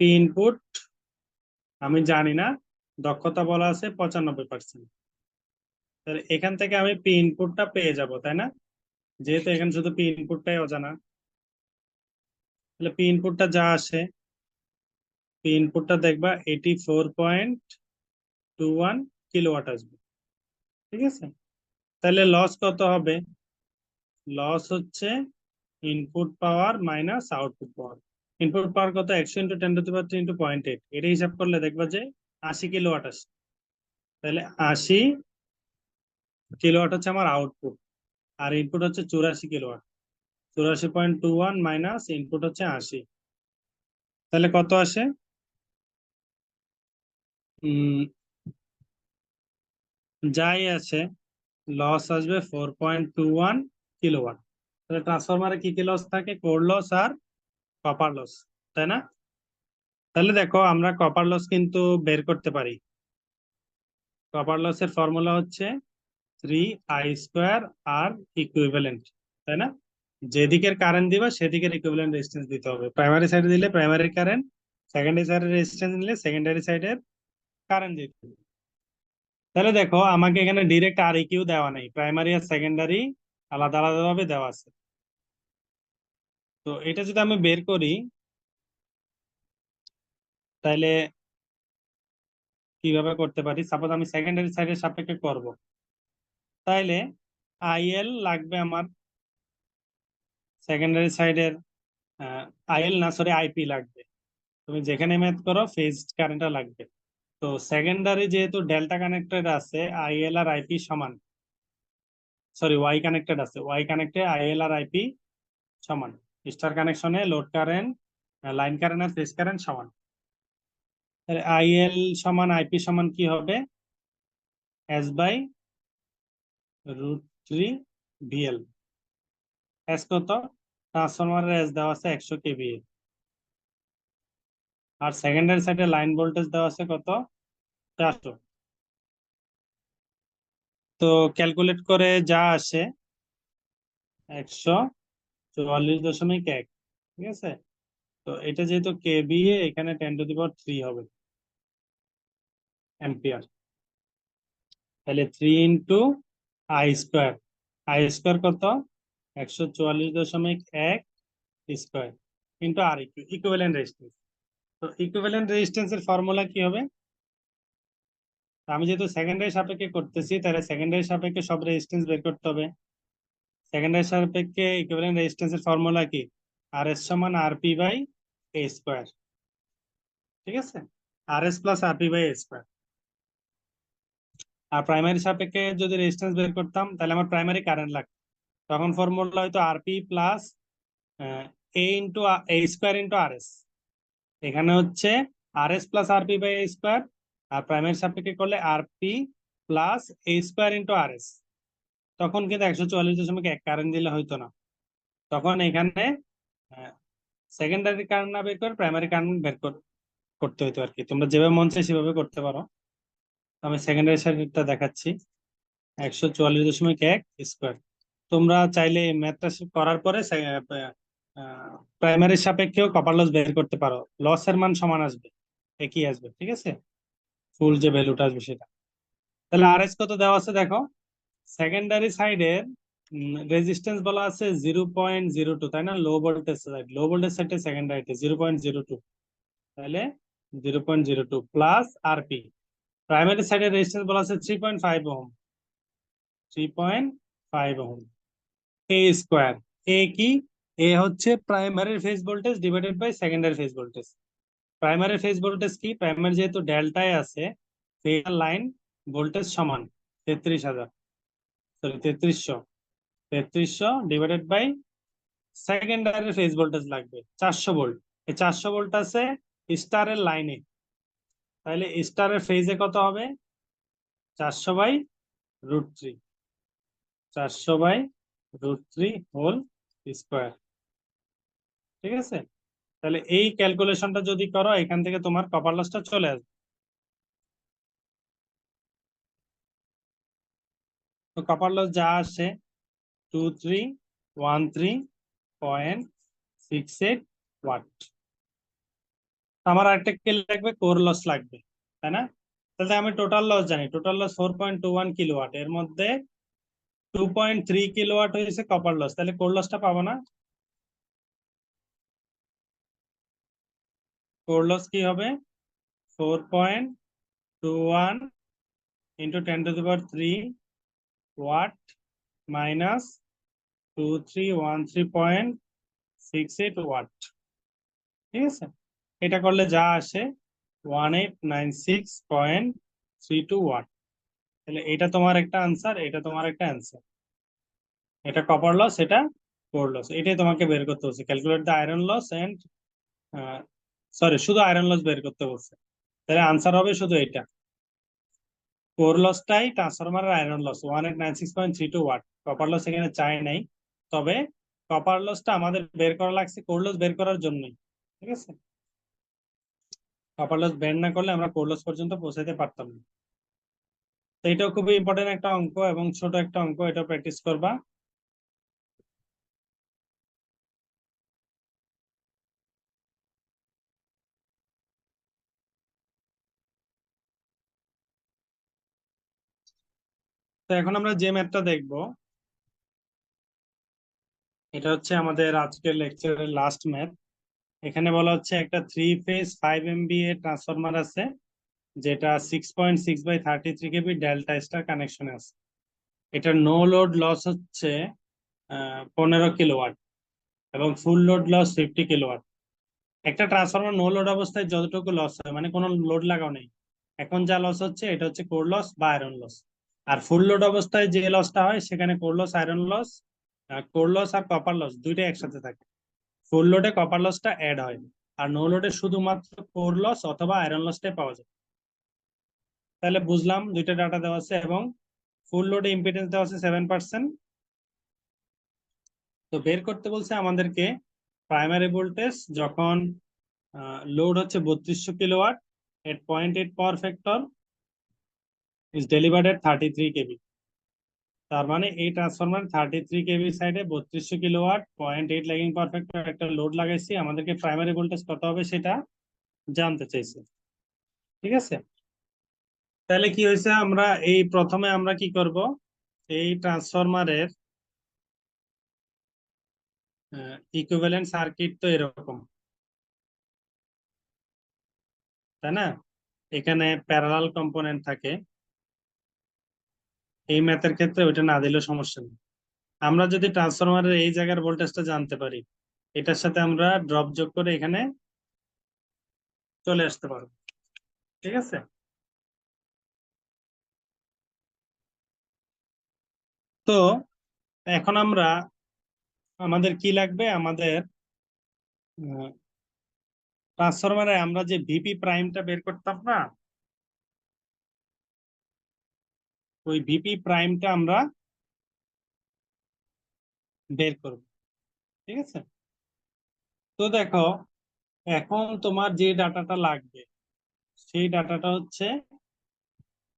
Speaker 1: পি ইনপুট আমি জানি না, দক্ষতা বলা আছে 95%, তাহলে এখান থেকে আমি পি ইনপুটটা পেয়ে যাব, তাই না? যেহেতু এখানে শুধু পি ইনপুটটাই অজানা, তাহলে পি ইনপুটটা যা আসে, পি ইনপুটটা দেখবা 84.21 কিলোওয়াট আসবে, ঠিক আছে? তাহলে লস কত হবে, লস হচ্ছে ইনপুট পাওয়ার মাইনাস আউটপুট পাওয়ার। ইনপুট পাওয়ার কত, 100 × 10⁻³ × 0.8, এটা হিসাব করলে দেখবা যে 80 কিলোওয়াট আসে। তাহলে 80 কিলোওয়াট হচ্ছে আমার আউটপুট, আর ইনপুট হচ্ছে 84 কিলোওয়াট। 84.21 মাইনাস ইনপুট হচ্ছে 80, তাহলে কত আসে? উম যাই আছে, লস আসবে 4.21 কিলোওয়াট। তাহলে ট্রান্সফরমারে কি কি লস থাকে? কোর লস আর কপার লস, তাই না? তাহলে দেখো আমরা কপার লস কিন্তু বের করতে পারি। কপার লসের ফর্মুলা হচ্ছে 3I² আর ইকুইভ্যালেন্ট, তাই না? যেদিকের কারেন্ট দিবা সেদিকের ইকুইভ্যালেন্ট রেজিস্ট্যান্স দিতে হবে। প্রাইমারি সাইডে দিলে প্রাইমারি কারেন্ট, সেকেন্ডারি সাইডের রেজিস্ট্যান্স নিলে সেকেন্ডারি সাইডের কারেন্ট দিতে হবে। তাহলে দেখো আমাকে এখানে ডিরেক্ট আর কিউ দেওয়া নেই, প্রাইমারি আর সেকেন্ডারি আলাদা আলাদা ভাবে দেওয়া আছে। তো এটা যদি আমি বের করি তাহলে কিভাবে করতে পারি? সাপোজ আমি সেকেন্ডারি সাইডের সাপেক্ষে করব, তাইলে আইএল লাগবে আমার সেকেন্ডারি সাইডের, আইএল না সরি আইপি লাগবে। তুমি যেখানে ম্যাথ করো ফেজ কারেন্টটা লাগবে। তো সেকেন্ডারি যেহেতু ডেল্টা কানেক্টেড আছে, আইএল আর আইপি সমান, সরি ওয়াই কানেক্টেড আছে, ওয়াই কানেক্টে আইএল আর আইপি সমান। স্টার কানেকশনে লোড কারেন্ট, লাইন কারেন্ট আর ফেজ কারেন্ট সমান। আইএল সমান আইপি সমান কি হবে? S/√3 VL। এস কত? ট্রান্সফরমারের এস দেওয়া আছে 100 kVA, আর সেকেন্ডারি সাইডে লাইন ভোল্টেজ দেওয়া আছে কত? 400। তো ক্যালকুলেট করে যা আসে 144.1, ঠিক আছে? তো এটা যেহেতু কেভিএ, এখানে 10⁻³ হবে অ্যাম্পিয়ার। তাহলে 3 × I², I² কত? 144.1² ইন্টু আর ইকুইভ্যালেন্ট রেজিস্ট্যান্স। তো ইকুইভ্যালেন্ট রেজিস্ট্যান্সের ফর্মুলা কি হবে? আমি যেহেতু সেকেন্ডারি সাপেক্ষে করতেছি, তাহলে সেকেন্ডারি সাপেক্ষে সব রেজিস্ট্যান্স বের করতে হবে। সেকেন্ডারি সাপেক্ষে ইকুইভ্যালেন্ট রেজিস্ট্যান্সের ফর্মুলা কি? RS সমান RP/A², ঠিক আছে? RS plus RP/A²। আর প্রাইমারি সাপেক্ষে যদি রেজিস্ট্যান্স বের করতাম তাহলে আমার প্রাইমারি কারেন্ট লাগতো, তখন ফর্মুলা হয়তো RP plus A × A² × RS। এখানে হচ্ছে RS প্লাস RP/A², আর প্রাইমারি সাপেক্ষে করলে RP প্লাস A² × RS। তখন কিন্তু 144.1 কারেন্ট দিলে হইতো না, তখন এখানে সেকেন্ডারি কারেন্ট না বের করে প্রাইমারি কারেন্ট করতে হইতো আর কি। তোমরা যেভাবে মন চায় সেভাবে করতে পারো। আমি সেকেন্ডারি সাইডটা দেখাচ্ছি, 144.1²। তোমরা চাইলে ম্যাথটা করার পরে প্রাইমারির সাপেক্ষেও কপার লস বের করতে পারো, লসের মান সমান আসবে, একই আসবে, ঠিক আছে? ফুল যে ভ্যালুটা আসবে সেটা। তাহলে আর এস কত দেওয়া আছে দেখো, সেকেন্ডারি সাইডের রেজিস্ট্যান্স বলা আছে 0.02, তাই না? লো ভোল্টেজ সাইড, লো ভোল্টেজ সাইডে সেকেন্ডারিতে 0.02, তাহলে 0.02 প্লাস আরপি। প্রাইমারি সাইডের রেজিস্ট্যান্স বলা আছে 3.5 ওহম, 3.5 ওহম। A², এ কি? এ হচ্ছে primary phase voltage divided by secondary phase voltage. Primary phase voltage কি? প্রাইমারি যেহেতু ডেল্টায় আছে, ফেজ লাইন ভোল্টেজ সমান 33,000, sorry 3300, 3300 divided by secondary phase voltage লাগবে 400 ভোল্ট। এই 400 ভোল্ট আছে স্টারের লাইনে, তাহলে স্টারের ফেজে কত হবে? 400/√3, 400/√3 হোল স্কোয়ার, ঠিক আছে? তাহলে এই ক্যালকুলেশনটা যদি করো, এখান থেকে তোমার কপার লসটা চলে আসবে। তো কপার লস যা আসে 2313.68 ওয়াট। আমার আরেকটা কি লাগবে? কোর লস লাগবে, তাই না? তাহলে আমি টোটাল লস জানি, টোটাল লস 4.21 কিলোওয়াট, এর মধ্যে 2.3 কিলোওয়াট হয়েছে কপার লস, তাহলে কোর লসটা পাবো না? কোর লস কি হবে? 4.21 ইন্টু 10⁻³ মাইনাস 2313.68 ওয়াট, ঠিক আছে? এটা করলে যা আসে 1896.32 ওয়াট। তাহলে এটা তোমার একটা আনসার, এটা তোমার একটা অ্যান্সার। এটা কপার লস, এটা কোর লস, এটাই তোমাকে বের করতে হচ্ছে। Calculate the iron loss and, sorry, শুধু আয়রন লস বের করতে বলছে। তাহলে আনসার হবে শুধু এটা। কোর লসটাই ট্রান্সফরমারের iron loss 1896.32 watt. Copper loss এখানে চাই নাই, তবে কপার লসটা আমাদের বের করা লাগছে কোর লস বের করার জন্যই। ঠিক আছে, কপার লস বের না করলে আমরা কোর লস পর্যন্ত পৌঁছাতে পারতাম না। তো এটাও খুবই ইম্পর্টেন্ট একটা অঙ্ক এবং ছোট একটা অঙ্ক, এটা প্র্যাকটিস করবা। তো এখন আমরা যে ম্যাথটা দেখবো, এটা হচ্ছে আমাদের আজকের লেকচারের লাস্ট ম্যাথ। এখানে বলা হচ্ছে একটা 3 ফেজ 5 MVA ট্রান্সফরমার আছে, যেটা 6.6/33 KB ডেল্টা স্টার কানেকশনে আছে। এটা নো লোড লস হচ্ছে 15 কিলোওয়াট এবং ফুল লোড লস 50 কিলোওয়াট। একটা ট্রান্সফরমার নো লোড অবস্থায় যতটুকু লস হয়, মানে কোনো লোড লাগাও নেই, এখন যা লস হচ্ছে এটা হচ্ছে কোর লস বা আয়রন লস। আর ফুল লোড অবস্থায় যে লসটা হয় সেখানে core loss, iron loss, core loss আর কপার লস দুইটাই একসাথে থাকে। ফুল লোডে কপার লসটা অ্যাড হয়, আর নো লোডে শুধুমাত্র কোর লস অথবা আয়রন লসটাই পাওয়া যায়। তাহলে বুঝলাম দুইটা ডাটা দেওয়া আছে এবং ফুল লোডে ইম্পিডেন্স দেওয়া আছে 7%। তো বের করতে বলছে আমাদেরকে প্রাইমারি ভোল্টেজ যখন লোড হচ্ছে 3200 kilowatt at 0.8 power factor is delivered at 33 KB। তার মানে এই ট্রান্সফরমার 33 KB সাইডে 3200 কিলোওয়াট 0.8 ল্যাগিং পাওয়ার ফ্যাক্টর একটা লোড লাগাইছি, আমাদেরকে প্রাইমারি ভোল্টেজ কত হবে সেটা জানতে চাইছে। ঠিক আছে, তাহলে কি হয়েছে, আমরা এই প্রথমে আমরা কি করব, এই ট্রান্সফরমারের ইকুইভ্যালেন্ট সার্কিট তো এরকম, তাই না? এখানে প্যারালাল কম্পোনেন্ট থাকে। এই ম্যাথের ক্ষেত্রে ওইটা না দিলেও সমস্যা নেই। আমরা যদি ট্রান্সফরমারের এই জায়গার ভোল্টেজটা জানতে পারি, এটার সাথে আমরা ড্রপ যোগ করে এখানে চলে আসতে পারবো। ঠিক আছে, তো এখন আমরা, আমাদের কি লাগবে, আমাদের ট্রান্সফরমারে আমরা যে ভিপি প্রাইমটা বের করতাম না, ওই ভিপি প্রাইমটা আমরা বের করব। ঠিক আছে, তো দেখো এখন তোমার যে ডাটাটা লাগবে সেই ডাটাটা হচ্ছে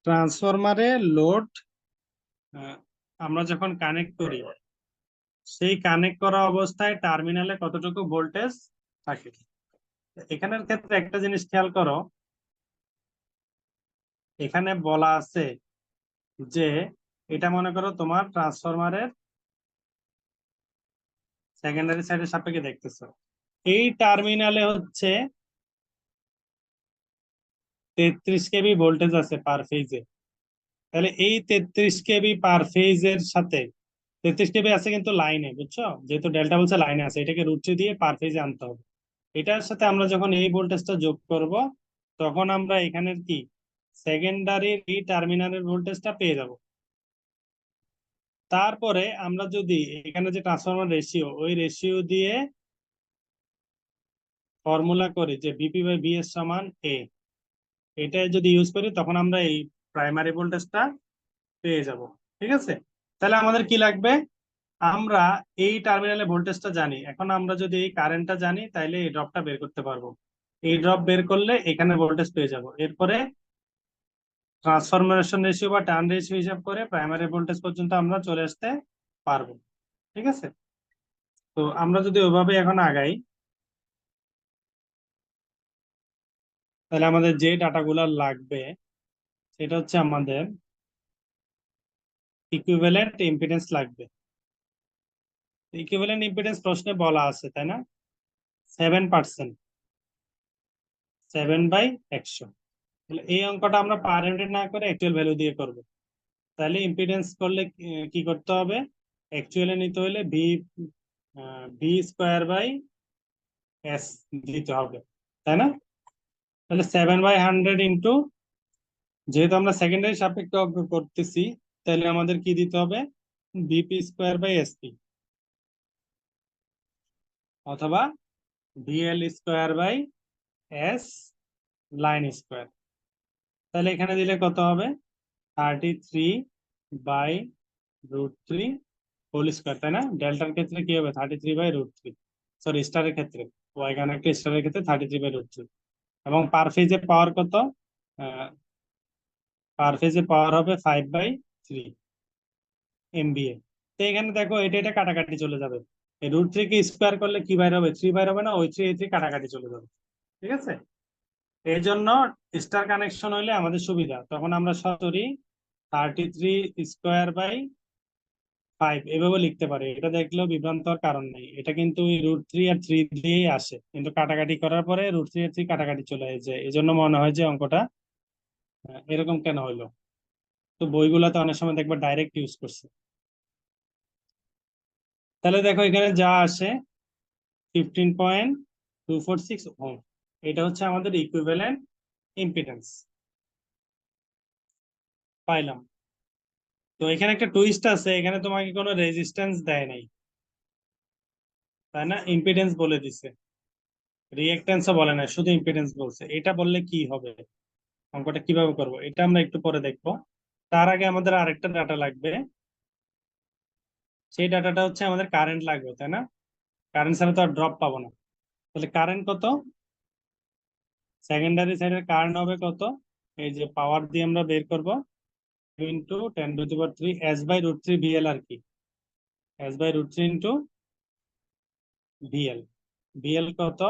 Speaker 1: ট্রান্সফরমারে লোড আমরা যখন কানেক্ট করি, সেই কানেক্ট করা অবস্থায় টার্মিনালে কতটুকু ভোল্টেজ থাকে। এখানের ক্ষেত্রে একটা জিনিস খেয়াল করো, এখানে বলা আছে যে এটা মনে করো তোমার ট্রান্সফরমারের সেকেন্ডারি সাইডের সাপেক্ষে দেখতেছো, এই টার্মিনালে হচ্ছে 33 KB ভোল্টেজ আছে পার ফেজে। তাহলে এই 33 KB পার ফেজের সাথে 33 KB আছে কিন্তু লাইনে, বুঝছো, যেহেতু ডেল্টা বলছে লাইনে আছে, এটাকে √3 দিয়ে পার ফেজে আনতে হবে। এটার সাথে আমরা যখন এই ভোল্টেজটা যোগ করব, তখন আমরা এখানের কি সেকেন্ডারির এই টার্মিনালের ভোল্টেজটা পেয়ে যাব। তারপরে আমরা যদি এখানে যে ট্রান্সফরমার রেশিও, ওই রেশিও দিয়ে ফর্মুলা করি যে VP/VS সমান A, এটা যদি ইউজ করি তখন আমরা এই প্রাইমারি ভোল্টেজটা পেয়ে যাব। ঠিক আছে, তাহলে আমাদের কি লাগবে, আমরা এই টার্মিনালে ভোল্টেজটা জানি, এখন আমরা যদি এই কারেন্টটা জানি তাইলে এই ড্রপটা বের করতে পারবো। এই ড্রপ বের করলে এখানে ভোল্টেজ পেয়ে যাব। এরপরে ট্রান্সফরমেশন রেশিও বা টার্ন রেশিও হিসাব করে প্রাইমারি ভোল্টেজ পর্যন্ত আমরা চলে আসতে পারবো। ঠিক আছে, তো আমরা যদি ওইভাবে এখন আগাই, তাহলে আমাদের যে ডাটাগুলো লাগবে সেটা হচ্ছে আমাদের ইকুইভ্যালেন্ট ইম্পিডেন্স লাগবে। ইকুইভ্যালেন্ট ইম্পিডেন্স প্রশ্নে বলা আছে, তাই না? 7%, 7/100। তাহলে এই অঙ্কটা আমরা পার ইউনিট না করে অ্যাকচুয়াল ভ্যালু দিয়ে করব। তাহলে ইম্পিডেন্স করলে কি করতে হবে, অ্যাকচুয়ালি নিতে হলে V² বাই S দিতে হবে, তাই না? তাহলে 7/100 ইন্টু যেহেতু আমরা সেকেন্ডারি সাপেক্ষে অঙ্ক করতেছি, তাহলে আমাদের কি দিতে হবে? বিপি স্কোয়ার বাই এসপি, অথবা VL square by S line square. তাহলে এখানে দিলে কত হবে? 33/√3 হোল স্কোয়ার, তাই না? ডেল্টার ক্ষেত্রে কি হবে? 33/√3, সরি স্টারের ক্ষেত্রে, ওয়াই কানেক্টেড স্টারের ক্ষেত্রে 33/√3। এবং পার ফেজে পাওয়ার কত? পার ফেজে পাওয়ার হবে 5/3 MVA। তো এখানে দেখো, এটা এটা কাটাকাটি চলে যাবে। √3 কে স্কোয়ার করলে কি বাইর হবে? 3 বাইর হবে না? ওই 3 কাটাকাটি চলে যাবে। ঠিক আছে, এই জন্য স্টার কানেকশন হইলে আমাদের সুবিধা, তখন আমরা সরাসরি 33² বাই 5 এভাবে লিখতে পারি। এটা দেখলেও বিভ্রান্ত হওয়ার কারণ নেই। এটা কিন্তু √3 আর 3 দিয়েই আসে, কিন্তু কাটাকাটি করার পরে √3 আর 3 কাটাকাটি চলে যায়, এই জন্য মনে হয় যে অঙ্কটা এরকম কেন হইলো। তো বইগুলোতে অনেক সময় দেখবে ডাইরেক্ট ইউজ করছে। তাহলে দেখো এখানে যা আসে 15.246 ওহম, এটা হচ্ছে আমাদের ইকুইভ্যালেন্ট ইম্পিডেন্স পাইলাম। তো এখানে একটা টুইস্ট আছে, এখানে তোমাকে কোনো রেজিস্ট্যান্স দেয় নাই, তাই না? ইম্পিডেন্স বলে দিছে, রিঅ্যাকট্যান্সও বলে না, শুধু ইম্পিডেন্স বলছে। এটা বললে কি হবে? অঙ্কটা কিভাবে করব এটা আমরা একটু পরে দেখবো। তার আগে আমাদের আরেকটা ডাটা লাগবে। সেই ডাটাটা হচ্ছে আমাদের কারেন্ট লাগবে, তাই না? কারেন্ট ছাড়া তো আর ড্রপ পাবো না। তাহলে কারেন্ট কত? সেকেন্ডারি সাইডের কারেন্ট হবে কত? এই যে পাওয়ার দিয়ে আমরা বের করব, × 10⁻³ S/√3 VL আর কি, S/√3 ইন্টু VL। VL কত?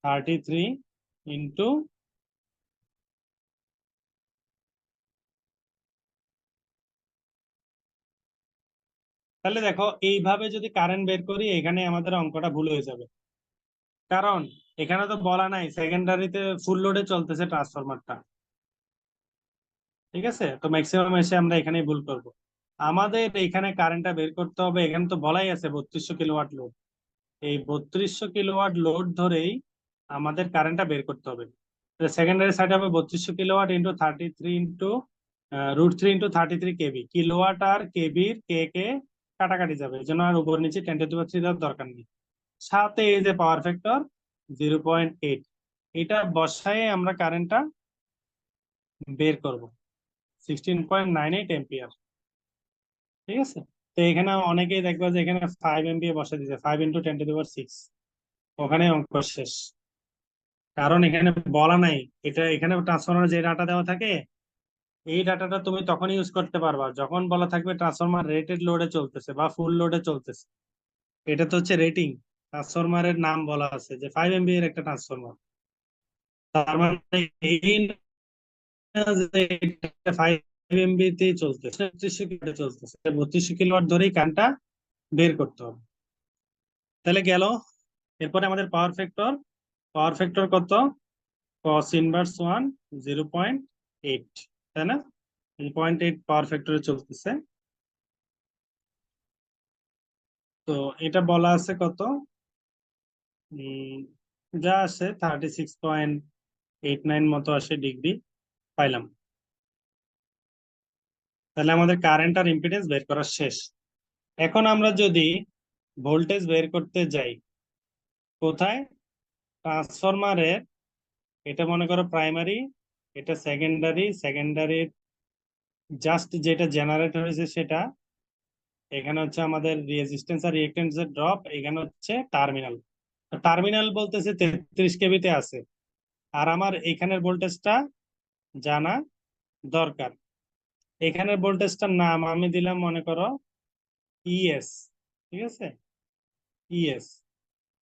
Speaker 1: 33 ইন্টু, তাহলে দেখো এইভাবে যদি কারেন্ট বের করি, এখানে আমাদের অঙ্কটা ভুল হয়ে যাবে। কারণ এখানে তো বলা নাই সেকেন্ডারিতে ফুল লোডে চলতেছে ট্রান্সফরমারটা। ঠিক আছে, তো ম্যাক্সিমাম এসে আমরা এখানেই ভুল করব। আমাদের এখানে কারেন্টটা বের করতে হবে, এখানে তো বলাই আছে 3200 কিলোওয়াট লোড। এই 3200 কিলোওয়াট লোড ধরেই আমাদের কারেন্টটা বের করতে হবে। সেকেন্ডারি সাইড হবে 3200 কিলোওয়াট ইন্টু 33 ইন্টু √3 ইন্টু 33 কেবি। কিলোওয়াট আর কেবির কে কে কাটাকাটি যাবে, এই জন্য আর উপর নিচে 10⁻³ দেওয়ার দরকার নেই। সাথে এই যে পাওয়ার ফ্যাক্টর 0.8, এটা বসায় আমরা কারেন্টটা বের করব, 16.98 এম্পিয়ার। ঠিক আছে, তো এখানে অনেকেই দেখবে যে এখানে 5 MVA বসে দিচ্ছে, 5 × 10⁶, ওখানে অঙ্ক শেষ। কারণ এখানে বলা নাই, এটা এখানে ট্রান্সফরমার যে ডাটা দেওয়া থাকে, এই ডাটাটা তুমি তখন ইউজ করতে পারবা যখন বলা থাকবে ট্রান্সফরমার রেটেড লোডে চলতেছে বা ফুল লোডে চলতেছে। এটা তো হচ্ছে রেটিং, ট্রান্সফরমারের নাম বলা আছে যে 5 MVA এর একটা ট্রান্সফরমার। তার মানে এই না যে এটা 5 MVA তেই চলতেছে, 3200 কিলোওয়াটে চলতেছে, 3200 কিলোওয়াট ধরেই কারেন্টটা বের করতে হবে। তাহলে গেল। এরপরে আমাদের পাওয়ার ফ্যাক্টর কত? cos−1 0.8, তাই না? 0.8 পাওয়ার ফ্যাক্টরে চলতেছে। তো এটা বলা আছে কত? উম, যা আসে 36.89 মতো আসে ডিগ্রি পাইলাম। তাহলে আমাদের কারেন্ট আর ইম্পিডেন্স বের করা শেষ। এখন আমরা যদি ভোল্টেজ বের করতে যাই, কোথায়? ট্রান্সফরমারের, এটা মনে করো প্রাইমারি, এটা সেকেন্ডারি, সেকেন্ডারির জাস্ট যেটা জেনারেট হয়েছে সেটা, এখানে হচ্ছে আমাদের রেজিস্ট্যান্স আর রিঅ্যাকট্যান্স এর ড্রপ, এখানে হচ্ছে টার্মিনাল। টার্মিনাল বলতেছে 33 কেবিতে আছে, আর আমার এখানের ভোল্টেজটা জানা দরকার। এখানের ভোল্টেজটার নাম আমি দিলাম মনে করো ইএস। ঠিক আছে, ইএস।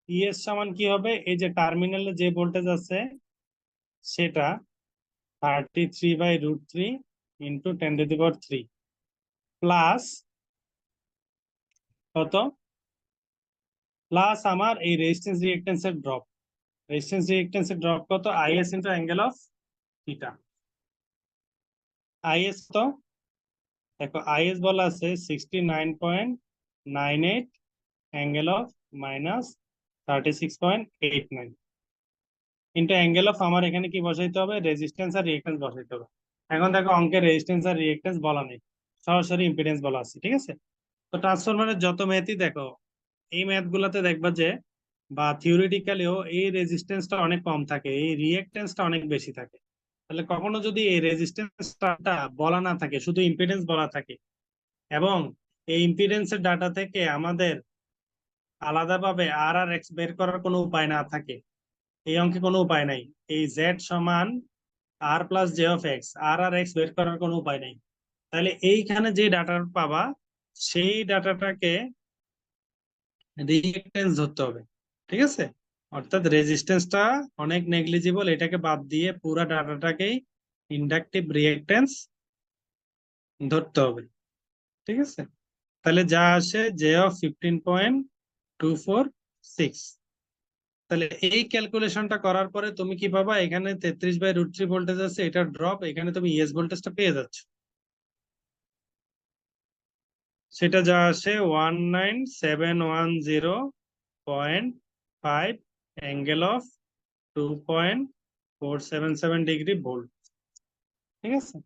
Speaker 1: ইএস সমান কি হবে? এই যে টার্মিনালে যে ভোল্টেজ আছে সেটা 33/√3 ইন্টু 10⁻³ প্লাস কত? প্লাস আমার এই রেজিস্ট্যান্স রিঅ্যাকট্যান্স এর ড্রপ। রেজিস্ট্যান্স রিঅ্যাকট্যান্স এর ড্রপ কত? Is into angle of theta. Is তো দেখো, আইএস বলা আছে 69.98 angle of -36.89 into angle of, আমার এখানে কি বসাইতে হবে? রেজিস্ট্যান্স আর রিঅ্যাকট্যান্স বসাইতে হবে। এখন দেখো অঙ্কের রেজিস্ট্যান্স আর রিঅ্যাকট্যান্স বলা নেই, সরাসরি ইম্পিডেন্স বলা আছে, ঠিক আছে? তো ট্রান্সফরমারের যত ম্যাথই দেখো, এই ম্যাথ গুলাতে দেখবা যে, বা থিওরিটিক্যালিও এই রেজিস্ট্যান্সটা অনেক কম থাকে, এই রিঅ্যাকট্যান্সটা অনেক বেশি থাকে। তাহলে কখনো যদি এই রেজিস্ট্যান্সটা বলা না থাকে, শুধু ইম্পিডেন্স বলা থাকে, এবং এই ইম্পিডেন্সের ডাটা থেকে আমাদের আলাদাভাবে আর আর এক্স বের করার কোনো উপায় না থাকে, এই অঙ্কে কোনো উপায় নাই, এই জেড সমান R plus J of X, R আর এক্স বের করার কোনো উপায় নাই, তাহলে এইখানে যে ডাটা পাবা সেই ডাটাটাকে রিঅ্যাকট্যান্স ধরতে হবে, ঠিক আছে? অর্থাৎ রেজিস্ট্যান্সটা অনেক নেগলিজিবল, এটাকে বাদ দিয়ে পুরা ডাটাটাকেই ইন্ডাকটিভ রিঅ্যাকট্যান্স ধরতে হবে, ঠিক আছে? তাহলে যা আসে জে অফ 15.246। তাহলে এই ক্যালকুলেশনটা করার পরে তুমি কি পাবা, এখানে 33/√3 ভোল্টেজ আছে, এটা ড্রপ, এখানে তুমি ইএস ভোল্টেজটা পেয়ে যাচ্ছ, সেটা যা আসে 19710.5 অ্যাঙ্গেল অফ 2.477 ডিগ্রি ভোল্ট, ঠিক আছে?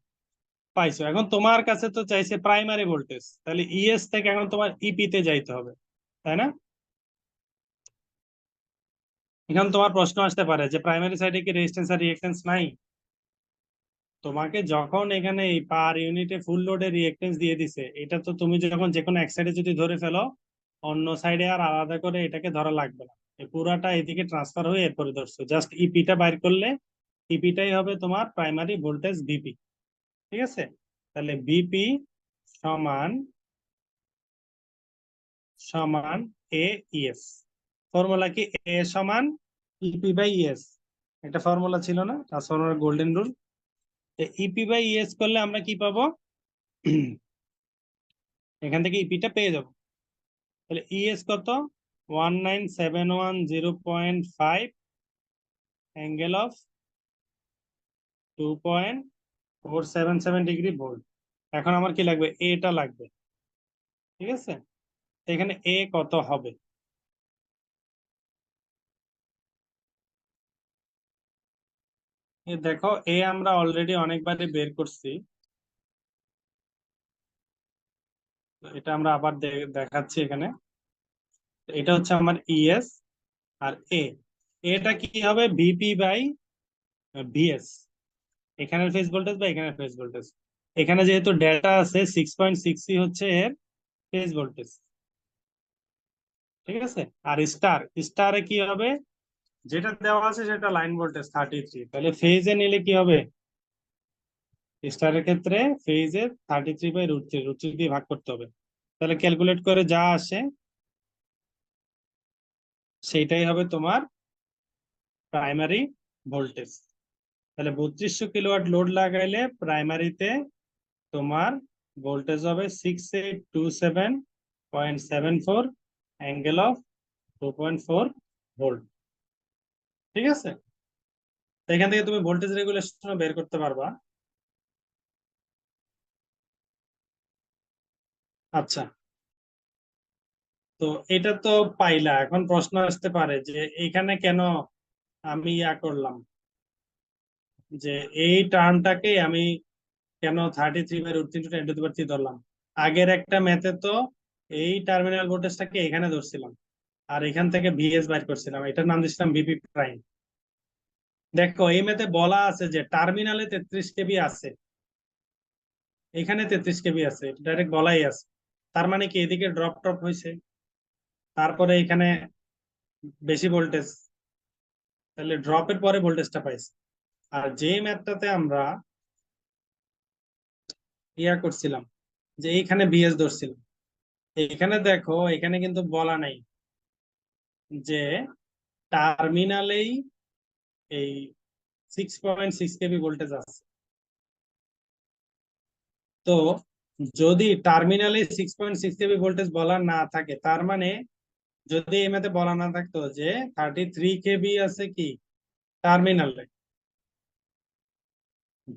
Speaker 1: পাইছো। এখন তোমার কাছে তো চাইছে প্রাইমারি ভোল্টেজ, তাহলে ইএস থেকে এখন তোমার ইপি তে যাইতে হবে, তাই না? এখন তোমার প্রশ্ন আসতে পারে যে প্রাইমারি সাইডে কি রেজিস্ট্যান্স আর রিঅ্যাকট্যান্স নাই? তোমাকে যখন এখানে এই পার ইউনিটে ফুল লোডে রিঅ্যাকট্যান্স দিয়ে দিছে, এটা তো তুমি যখন যে কোনো এক সাইডে যদি ধরে ফেলো, অন্য সাইডে আর আলাদা করে এটাকে ধরা লাগবে না, এই পুরাটা এদিকে ট্রান্সফার হয়ে এরপরে ধরছো, জাস্ট ইপিটা বাইর করলে ইপিটাই হবে তোমার প্রাইমারি ভোল্টেজ বিপি, ঠিক আছে? তাহলে বিপি সমান সমান এ ইএস। ফর্মুলা কি? এ সমান ইপি বাই ইএস, একটা ফর্মুলা ছিল না transformer golden rule? EP by ES করলে আমরা কি পাবো? এখান থেকে ইপিটা পেয়ে যাবো। তাহলে ইএস কত? 19710.5 অ্যাঙ্গেল অফ 2.477 ডিগ্রি ভোল্ট। এখন আমার কি লাগবে? এটা লাগবে, ঠিক আছে? এখানে এ কত হবে? দেখো, এ আমরা অলরেডি অনেকবারই বের করছি, তো এটা আমরা আবার দেখাচ্ছি এখানে। এটা হচ্ছে আমার ইএস, আর এ, এটা কি হবে? ভিপি বাই ভিএস, এখানের ফেজ ভোল্টেজ বা এখানের ফেজ ভোল্টেজ। এখানে যেহেতু ডেটা আছে 6.6 হচ্ছে এর ফেজ ভোল্টেজ, ঠিক আছে? আর স্টারে কি হবে? যেটা দেওয়া আছে সেটা লাইন ভোল্টেজ 33, তাহলে ফেজে নিলে কি হবে? স্টারের ক্ষেত্রে ফেজে 33/√3, √3 দিয়ে ভাগ করতে হবে, তাহলে ক্যালকুলেট করে যা আসে সেইটাই হবে তোমার প্রাইমারি ভোল্টেজ। তাহলে 3200 কিলোওয়াট লোড লাগাইলে প্রাইমারিতে তোমার ভোল্টেজ হবে 6827.74 অ্যাঙ্গেল অফ 2.4 ভোল্ট, ঠিক আছে? তো এখান থেকে তুমি ভোল্টেজ রেগুলেশন বের করতে পারবা। আচ্ছা, তো এটা তো পাইলা, এখন প্রশ্ন আসতে পারে যে এখানে কেন আমি করলাম, যে এই টার্মটাকে আমি কেন 33/√3 ধরলাম? আগের একটা ম্যাথে তো এই টার্মিনাল ভোল্টেজটাকে এখানে ধরছিলাম, আর এখান থেকে ভিএস বাইর করছিলাম, এটার নাম দিচ্ছিলাম ভিপি প্রাইম। দেখো এই ম্যাথে বলা আছে যে টার্মিনালে 33 কেবি আছে, এখানে 33 কেবি আছে, ডাইরেক্ট বলাই আছে, তার মানে কি এদিকে ড্রপ টপ হয়েছে, তারপরে এখানে বেশি ভোল্টেজ, তাহলে ড্রপের পরে ভোল্টেজটা পাইছে। আর যে ম্যাথটাতে আমরা করছিলাম, যে এইখানে বিএস ধরছিলাম, এখানে দেখো এখানে কিন্তু বলা নাই যে টার্মিনালেই এই 6.6 কেবি ভোল্টেজ আছে। তো যদি টার্মিনালে 6.6 কেবি ভোল্টেজ বলা না থাকে, তার মানে যদি এই ম্যাথে বলা না থাকতো যে 33 কেবি আছে কি টার্মিনালে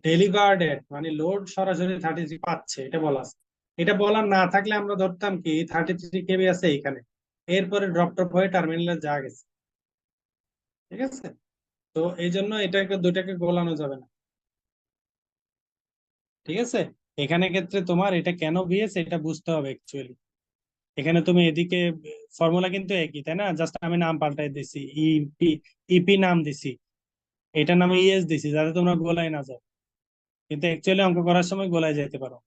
Speaker 1: ডেলিভার্ড, মানে লোড সরাসরি 33 পাচ্ছে, এটা বলা আছে। এটা বলা না থাকলে আমরা ধরতাম কি 33 কেবি আছে এখানে, এরপরে ড্রপ টপ হয়ে টার্মিনালে যা গেছে, ঠিক আছে? তো এই জন্য এটাকে দুটাকে গোলানো যাবে না। ঠিক আছে, এখানে ক্ষেত্রে তোমার এটা কেন ভিএস এটা বুঝতে হবে অ্যাকচুয়ালি। এখানে তুমি এদিকে ফর্মুলা কিন্তু একই, তাই না? জাস্ট আমি নাম পাল্টাই দিছি, ইপি ইপি নাম দিছি, এটার নামে ইএস দিছি যাতে তোমরা গোলাই না যাও, কিন্তু অ্যাকচুয়ালি অঙ্ক করার সময় গোলাই যেতে পারো।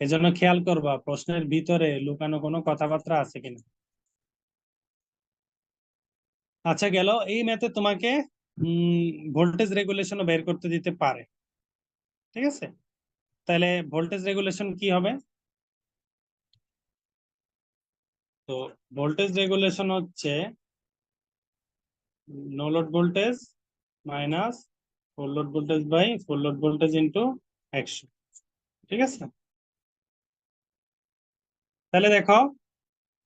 Speaker 1: এজন্য খেয়াল করবা প্রশ্নের ভিতরে লুকানো কোনো কথাবার্তা আছে কিনা। আচ্ছা, গেল এই ম্যাথে তোমাকে ভোল্টেজ রেগুলেশনও বের করতে দিতে পারে। ঠিক আছে, তাহলে ভোল্টেজ রেগুলেশন কি হবে? তো ভোল্টেজ রেগুলেশন হচ্ছে no load voltage minus full load voltage by full load voltage into 100। ঠিক আছে, তাহলে দেখো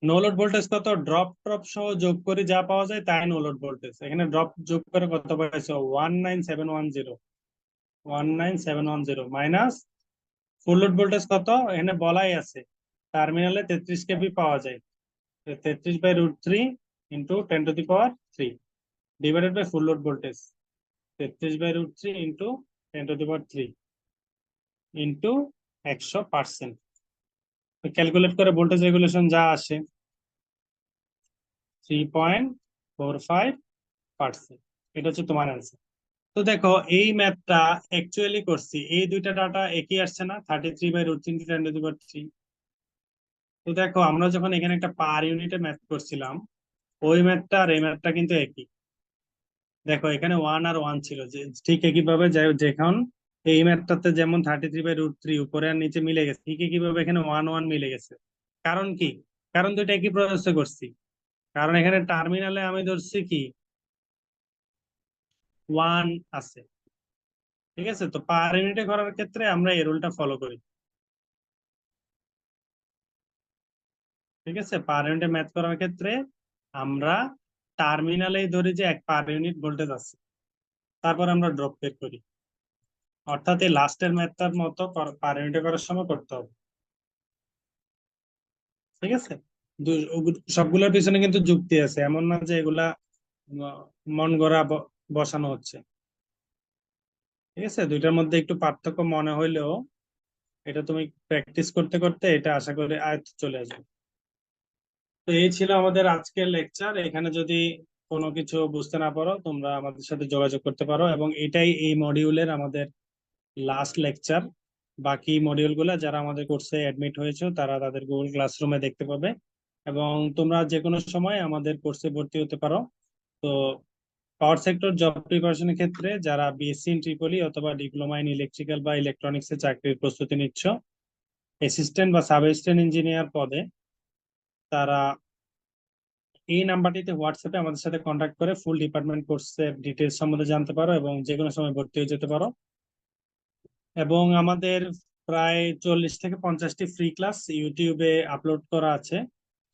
Speaker 1: নো লোড ভোল্টেজ কত, ড্রপ ট্রপ সহ যোগ করে যা পাওয়া যায় তাই নো লোড ভোল্টেজ। এখানে ড্রপ যোগ করে কত পাইছো, 19710, 19710 মাইনাস ফুল লোড ভোল্টেজ কত, এখানে বলাই আছে টার্মিনালে 33 কেভি পাওয়া যায়, 33/√3 into 10⁻³ divided by full load voltage, 33/√3 into 10⁻³ into 100%। Calculate করে ভোল্টেজ রেগুলেশন যা আসে 3.45%। এটা হচ্ছে তোমার অ্যান্সার। তো দেখো এই ম্যাথটা অ্যাকচুয়ালি করছি, এই দুইটা ডাটা একই আসছে না, 33/√3 ইন্টু 10⁻³। তো দেখো আমরা যখন এখানে একটা পার ইউনিটে ম্যাথ করছিলাম, ওই ম্যাথটা আর এই ম্যাথটা কিন্তু একই। দেখো এখানে 1 আর 1 ছিল, যে ঠিক একইভাবে যখন এই ম্যাথটাতে যেমন 33/√3 উপরে আর নিচে মিলে গেছে, ঠিক একইভাবে এখানে 1 1 মিলে গেছে। কারণ কি? কারণ দুইটা একই প্রসেসে করছি। কারণ এখানে টার্মিনালে আমি ধরছি কি 1 আছে। ঠিক আছে, তো পার ইউনিটে করার ক্ষেত্রে আমরা এই রুলটা ফলো করি। ঠিক আছে, পার ইউনিটে ম্যাথ করার ক্ষেত্রে আমরা টার্মিনালেই ধরি যে এক পার ইউনিট ভোল্টেজ আছে, তারপর আমরা ড্রপ বের করি। অর্থাৎ এই লাস্টের ম্যাথটার মতো পার ইউনিটে করার সময় করতে হবে। ঠিক আছে, সবগুলোর পিছনে কিন্তু যুক্তি আছে, এমন না যে এগুলা মন গড়া বসানো হচ্ছে। ঠিক আছে, দুইটার মধ্যে একটু পার্থক্য মনে হইলেও এটা তুমি প্র্যাকটিস করতে করতে এটা আশা করি আয়ত্ত চলে আসবে। তো এই ছিল আমাদের আজকের লেকচার। এখানে যদি কোনো কিছু বুঝতে না পারো তোমরা আমাদের সাথে যোগাযোগ করতে পারো, এবং এটাই এই মডিউলের আমাদের লাস্ট লেকচার। বাকি মডিউল গুলা যারা আমাদের কোর্সে অ্যাডমিট হয়েছে তারা তাদের গুগল ক্লাসরুমে দেখতে পাবে, এবং তোমরা যে কোনো সময় আমাদের কোর্সে ভর্তি হতে পারো। তো পাওয়ার সেক্টর জব প্রিপারেশনের ক্ষেত্রে যারা বিএসসি ইন ট্রিপলি অথবা ডিপ্লোমা ইন ইলেকট্রিক্যাল বা ইলেকট্রনিক্স এর চাকরির প্রস্তুতি নিচ্ছ, অ্যাসিস্ট্যান্ট বা সাব অ্যাসিস্ট্যান্ট ইঞ্জিনিয়ার পদে, তারা এই নাম্বারটিতে হোয়াটসঅ্যাপে আমাদের সাথে কন্ট্যাক্ট করে ফুল ডিপার্টমেন্ট কোর্সের ডিটেলস সম্বন্ধে জানতে পারো এবং যে কোনো সময় ভর্তি হয়ে যেতে পারো। এবং আমাদের প্রায় 40 থেকে 50টি ফ্রি ক্লাস ইউটিউবে আপলোড করা আছে।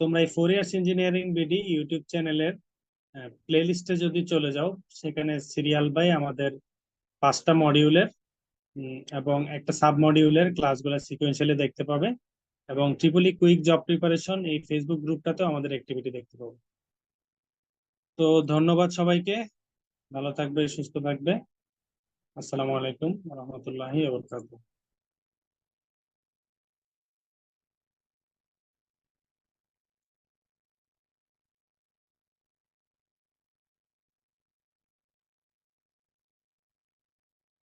Speaker 1: তোমরা এই 4 ইয়ার্স ইঞ্জিনিয়ারিং বিডি ইউটিউব চ্যানেলের প্লে লিস্টে যদি চলে যাও, সেখানে সিরিয়াল বাই আমাদের 5টা মডিউলের এবং একটা সাব মডিউলের ক্লাসগুলো সিকোয়েন্সিয়ালি দেখতে পাবে, এবং ট্রিপলি কুইক জব প্রিপারেশন এই ফেসবুক গ্রুপটাতেও আমাদের অ্যাক্টিভিটি দেখতে পাবে। তো ধন্যবাদ সবাইকে, ভালো থাকবে, সুস্থ থাকবে। আসসালামু আলাইকুম রহমতুল্লাহি ওয়া বারাকাতুহু।